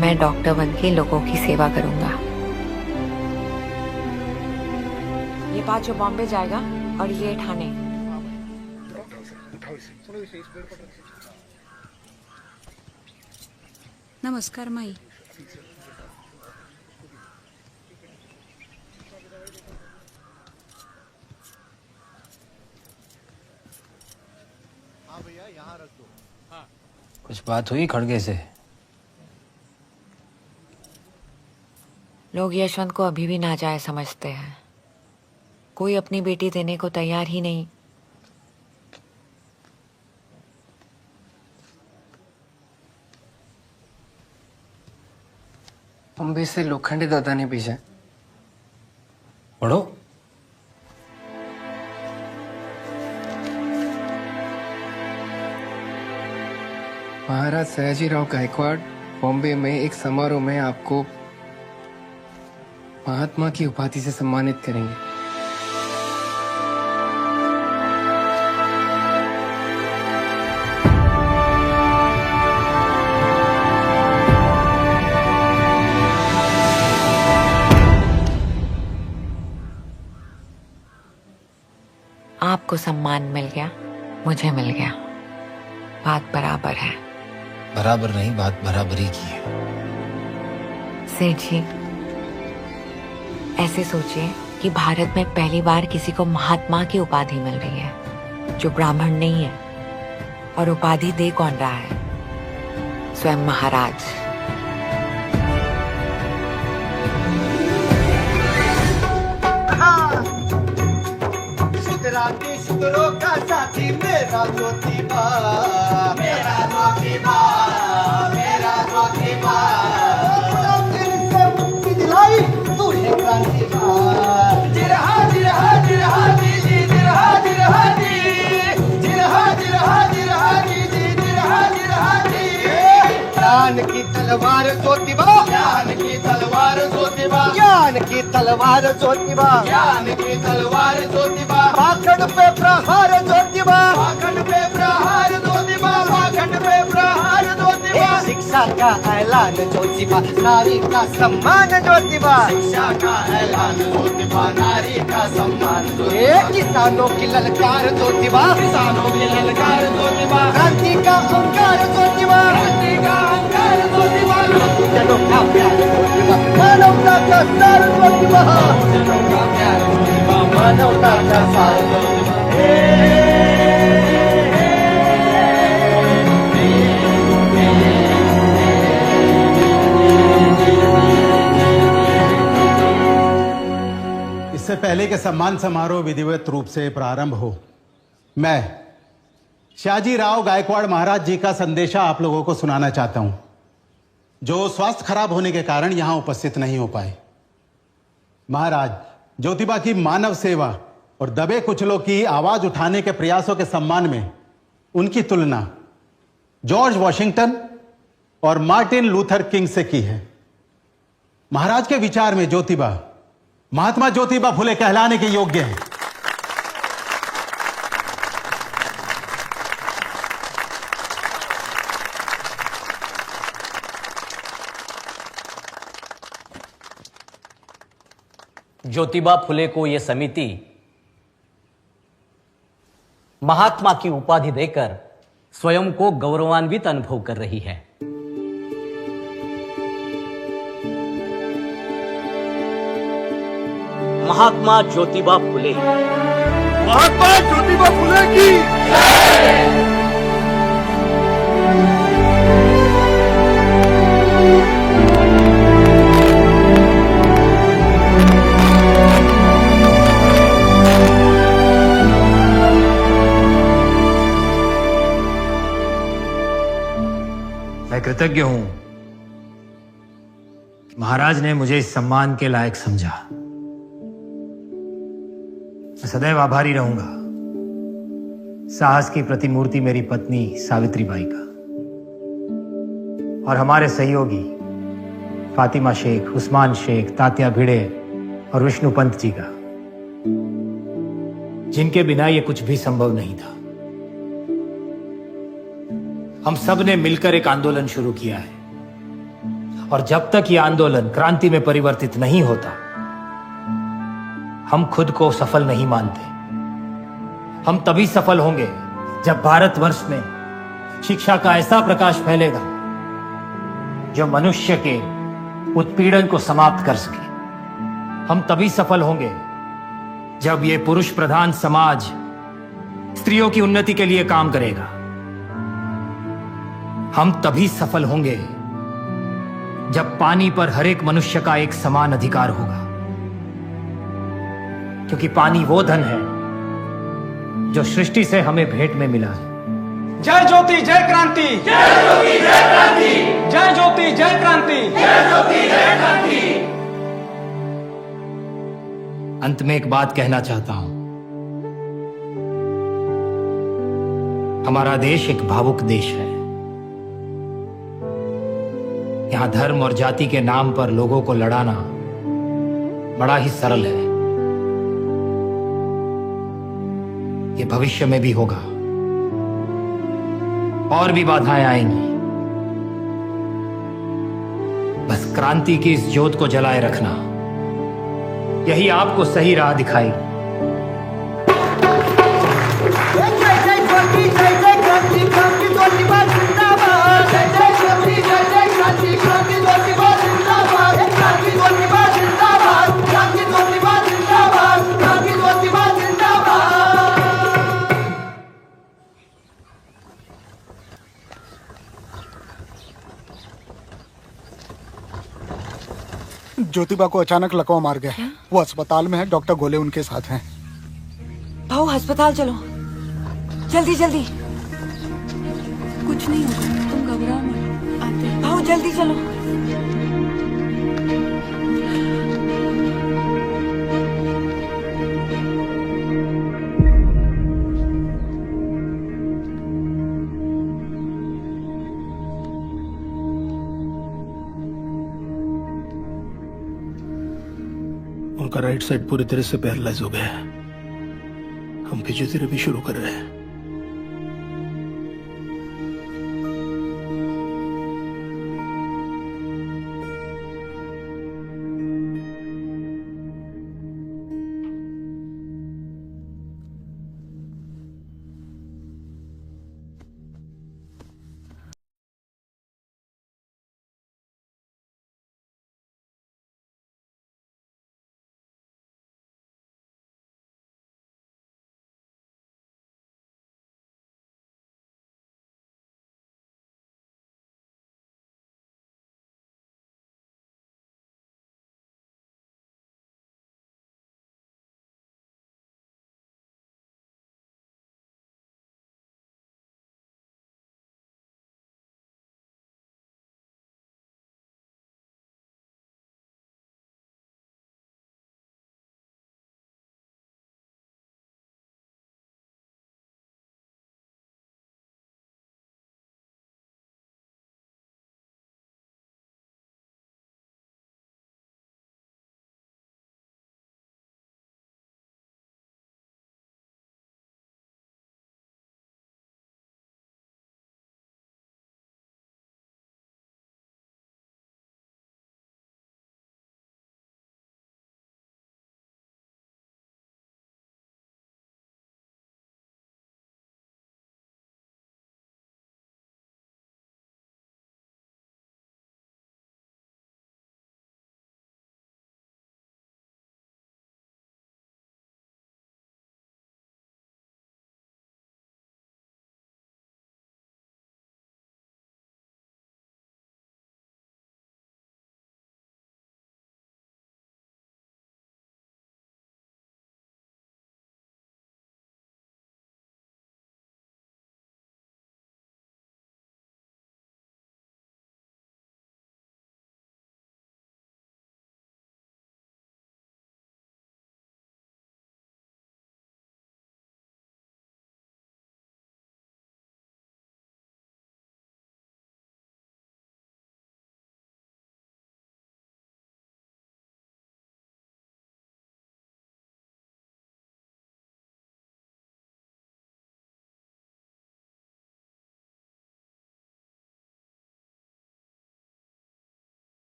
मैं डॉक्टर बन के लोगों की सेवा करूँगा। ये पाँचों बॉम्बे जाएगा और ये ठाणे। नमस्कार माई। कुछ बात हुई खड़गे से? लोग यशवंत को अभी भी नाजायज समझते हैं। कोई अपनी बेटी देने को तैयार ही नहीं। बॉम्बे से लोखंडे दादा ने भेजा। पढ़ो। महाराज सयाजीराव गायकवाड़ बॉम्बे में एक समारोह में आपको महात्मा की उपाधि से सम्मानित करेंगे। आपको सम्मान मिल गया, मुझे मिल गया। बात बराबर है। बराबर नहीं, बात बराबरी की है। सेठ जी ऐसे सोचिए कि भारत में पहली बार किसी को महात्मा की उपाधि मिल रही है जो ब्राह्मण नहीं है, और उपाधि दे कौन रहा है? स्वयं महाराज। शुक्रों का साथी मेरा ज्योतिबा, मेरा ज्योतिबा, मेरा ज्योतिबा। दिल से मुक्ति दिलाई तू है क्रांतिबा। जिरहा जिरहा जिरहा जी जी, जिरहा जिरहा जी, जिरहा जिरहा जिरहा जी जी, जिरहा जिरहा जी। ज्ञान की तलवार ज्योतिबा, ज्ञान की तलवार ज्योतिबा, ज्ञान की तलवार ज्योतिबा, ज्ञान की तलवार ज्योतिबा। पाखंड पे प्रहार ज्योतिबा, पाखंड पे प्रहार ज्योतिबा, पाखंड पे प्रहार ज्योतिबा। शिक्षा का ऐलान ज्योतिबा, नारी का सम्मान ज्योतिबा, शिक्षा का ऐलान ज्योतिबा, नारी का सम्मान ज्योतिबा। किसानों की ललकार ज्योतिबा, किसानों की ललकार ज्योतिबा, क्रांति का अंकार ज्योतिबा, क्रांति का अंकार ज्योतिबा। जनों का प्यार ज्योतिबा, मानवता का सार ज्योतिबा, जनों का प्यार ज्योतिबा, मानवता का सार ज्योतिबा। इससे पहले कि सम्मान समारोह विधिवत रूप से प्रारंभ हो, मैं शाहजीराव गायकवाड़ महाराज जी का संदेशा आप लोगों को सुनाना चाहता हूं, जो स्वास्थ्य खराब होने के कारण यहां उपस्थित नहीं हो पाए। महाराज ज्योतिबा की मानव सेवा और दबे कुचलों की आवाज उठाने के प्रयासों के सम्मान में उनकी तुलना जॉर्ज वॉशिंगटन और मार्टिन लूथर किंग से की है। महाराज के विचार में ज्योतिबा महात्मा ज्योतिबा फुले कहलाने के योग्य है। ज्योतिबा फुले को यह समिति महात्मा की उपाधि देकर स्वयं को गौरवान्वित अनुभव कर रही है। महात्मा ज्योतिबा फुले। महात्मा ज्योतिबा फुले की मैं कृतज्ञ हूं कि महाराज ने मुझे इस सम्मान के लायक समझा। मैं सदैव आभारी रहूंगा साहस की प्रतिमूर्ति मेरी पत्नी सावित्रीबाई का और हमारे सहयोगी फातिमा शेख, उस्मान शेख, तात्या भिड़े और विष्णु पंत जी का, जिनके बिना ये कुछ भी संभव नहीं था। हम सब ने मिलकर एक आंदोलन शुरू किया है और जब तक ये आंदोलन क्रांति में परिवर्तित नहीं होता, हम खुद को सफल नहीं मानते। हम तभी सफल होंगे जब भारतवर्ष में शिक्षा का ऐसा प्रकाश फैलेगा जो मनुष्य के उत्पीड़न को समाप्त कर सके। हम तभी सफल होंगे जब ये पुरुष प्रधान समाज स्त्रियों की उन्नति के लिए काम करेगा। हम तभी सफल होंगे जब पानी पर हर एक मनुष्य का एक समान अधिकार होगा, क्योंकि पानी वो धन है जो सृष्टि से हमें भेंट में मिला है। जय ज्योति जय क्रांति, जय ज्योति जय क्रांति, जय ज्योति जय क्रांति, जय ज्योति जय क्रांति। अंत में एक बात कहना चाहता हूं। हमारा देश एक भावुक देश है। यहां धर्म और जाति के नाम पर लोगों को लड़ाना बड़ा ही सरल है। ये भविष्य में भी होगा और भी बाधाएं आएंगी। बस क्रांति की इस ज्योत को जलाए रखना, यही आपको सही राह दिखाएगी। जय जय ज्योति जय जय क्रांति, क्रांति ज्योतिबा जिंदाबाद। जय जय ज्योति जय जय क्रांति, क्रांति ज्योतिबा जिंदाबाद। क्रांति ज्योतिबा जिंदाबाद, क्रांति ज्योतिबा जिंदाबाद, क्रांति ज्योतिबा जिंदाबाद। ज्योतिबा को अचानक लकवा मार गया। वो अस्पताल में है, डॉक्टर गोले उनके साथ हैं। भाऊ अस्पताल चलो, जल्दी जल्दी। कुछ नहीं होगा, तुम घबराओ मत। आते हैं। भाऊ जल्दी चलो। उनका राइट साइड पूरी तरह से पैरालाइज हो गया है। हम फिजियोथेरेपी शुरू कर रहे हैं।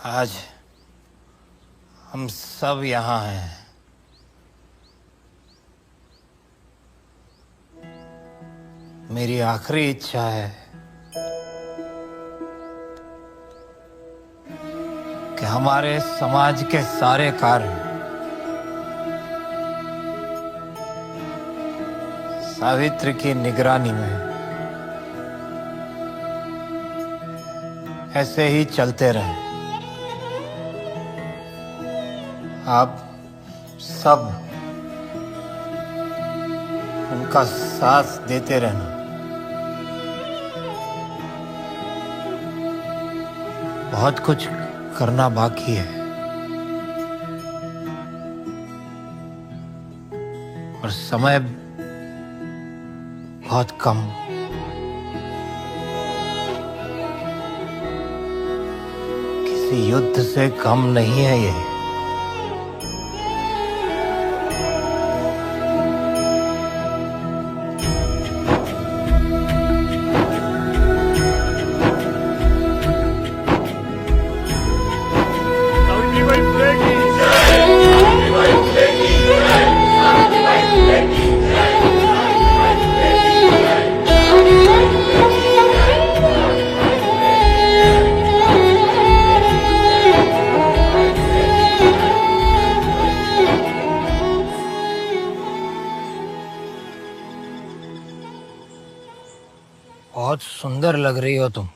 आज हम सब यहाँ हैं। मेरी आखिरी इच्छा है कि हमारे समाज के सारे कार्य सावित्री की निगरानी में ऐसे ही चलते रहे। आप सब उनका साथ देते रहना। बहुत कुछ करना बाकी है और समय बहुत कम। किसी युद्ध से कम नहीं है ये। बहुत सुंदर लग रही हो तुम।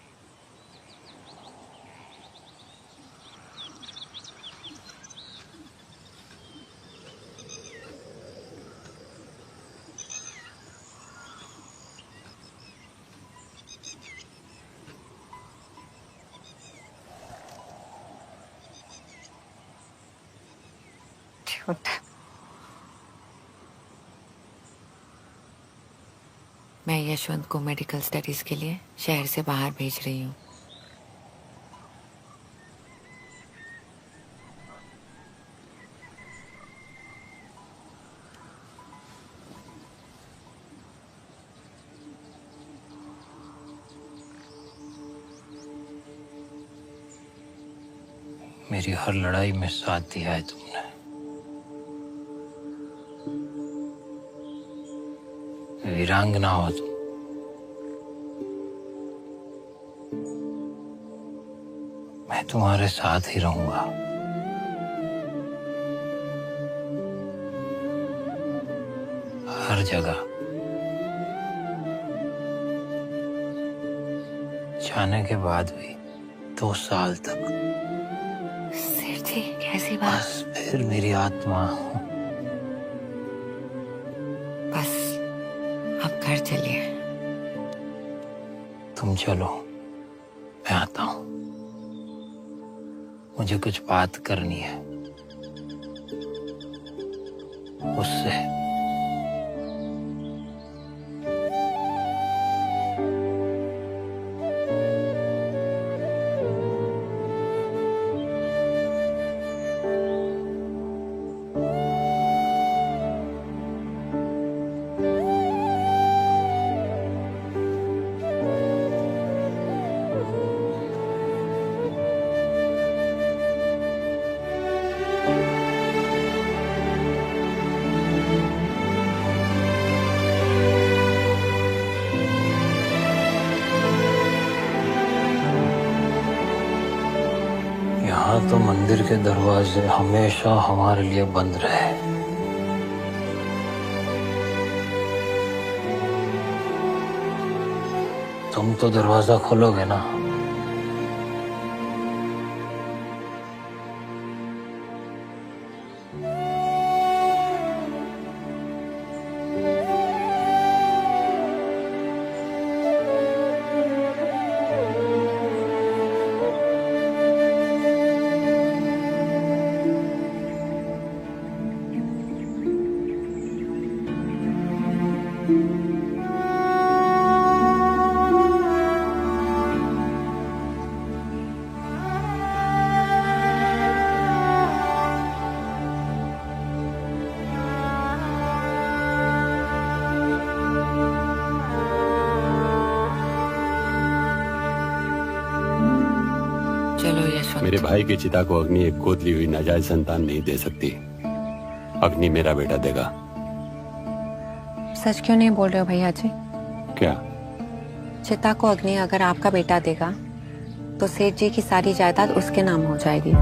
मैं यशवंत को मेडिकल स्टडीज के लिए शहर से बाहर भेज रही हूँ। मेरी हर लड़ाई में साथ दिया है तुमने। वीरांगना हो तुम। मैं तुम्हारे साथ ही रहूंगा। हर जगह। जाने के बाद भी 2 साल तक। सेठ जी कैसी बात? बस फिर मेरी आत्मा। बस अब घर चलिए। तुम चलो, मैं आता हूं। मुझे कुछ बात करनी है उससे। यहाँ तो मंदिर के दरवाजे हमेशा हमारे लिए बंद रहे। तुम तो दरवाजा खोलोगे ना? चलो यशवंत। मेरे भाई की चिता को अग्नि एक गोद ली हुई नाजायज संतान नहीं दे सकती। अग्नि मेरा बेटा देगा। सच क्यों नहीं बोल रहे हो भैया जी? क्या? चिता को अग्नि अगर आपका बेटा देगा तो सेठ जी की सारी जायदाद उसके नाम हो जाएगी।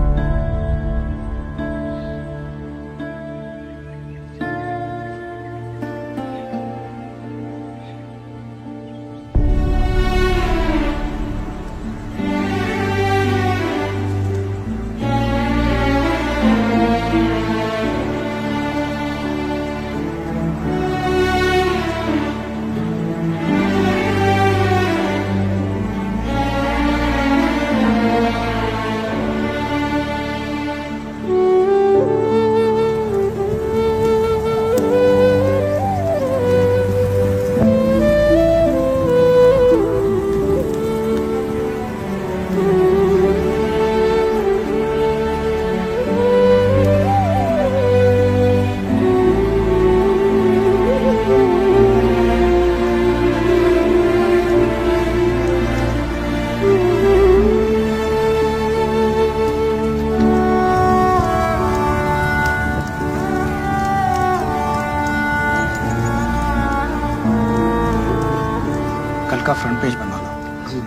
का फ्रंट पेज बनवा लो।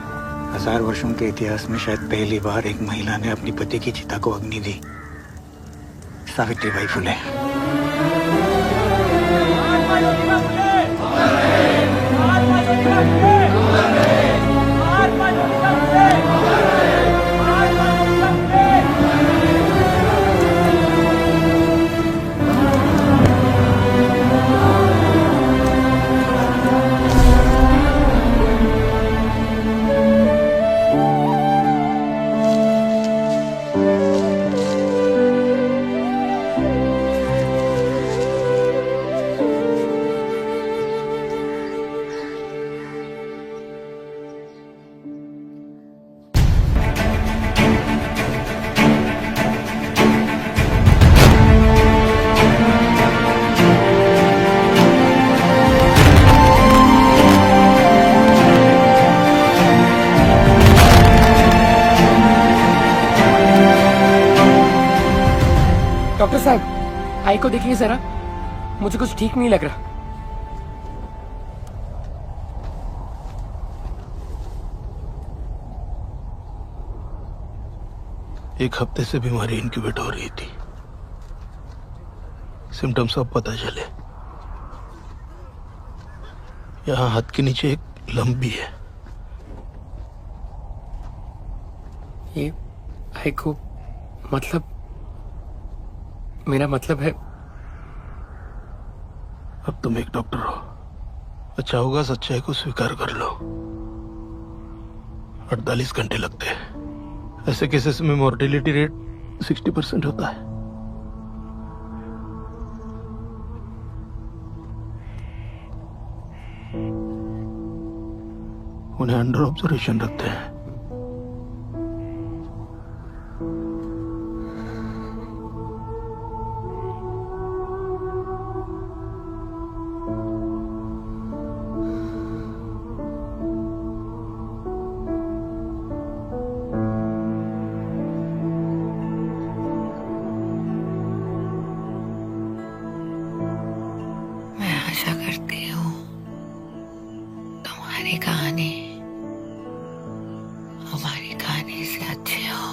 1000 वर्षों के इतिहास में शायद पहली बार एक महिला ने अपनी पति की चिता को अग्नि दी। सावित्रीबाई फुले। डॉक्टर साहब, आई को देखिए जरा, मुझे कुछ ठीक नहीं लग रहा। एक हफ्ते से बीमारी इंक्यूबेट हो रही थी। सिम्टम्स अब पता चले। यहाँ हाथ के नीचे एक लंप भी है। ये आई को मतलब, मेरा मतलब है, अब तुम एक डॉक्टर हो, अच्छा होगा सच्चाई को स्वीकार कर लो। 48 घंटे लगते हैं। ऐसे केसेस में मोर्टेलिटी रेट 60% होता है। उन्हें अंडर ऑब्जर्वेशन रखते हैं। आशा करती हूँ तुम्हारी कहानी हमारी कहानी से अच्छी हो।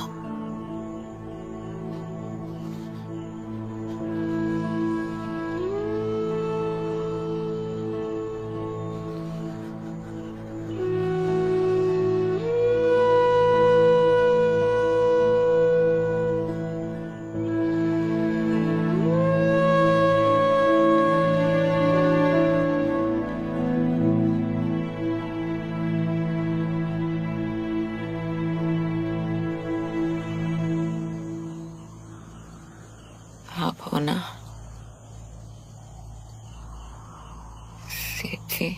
आप हो ना सेठ जी?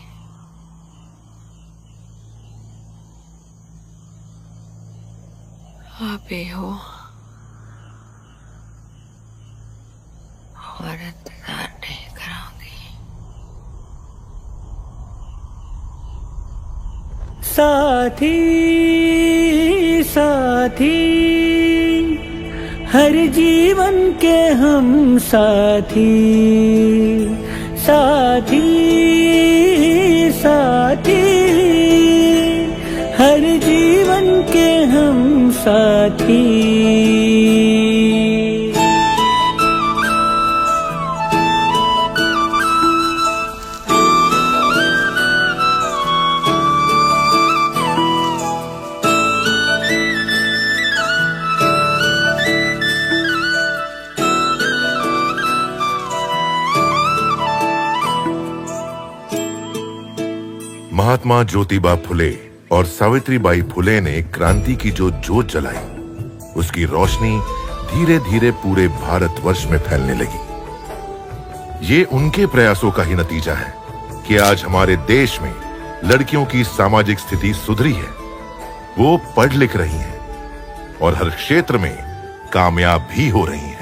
आप ही हो और इंतजार नहीं कराऊंगी। साथी साथी साथी, हर जीवन के हम साथी, साथी साथी, हर जीवन के हम साथी। महात्मा ज्योतिबा फुले और सावित्रीबाई फुले ने क्रांति की जो जोत जलाई, उसकी रोशनी धीरे धीरे पूरे भारतवर्ष में फैलने लगी। ये उनके प्रयासों का ही नतीजा है कि आज हमारे देश में लड़कियों की सामाजिक स्थिति सुधरी है, वो पढ़ लिख रही हैं और हर क्षेत्र में कामयाब भी हो रही हैं।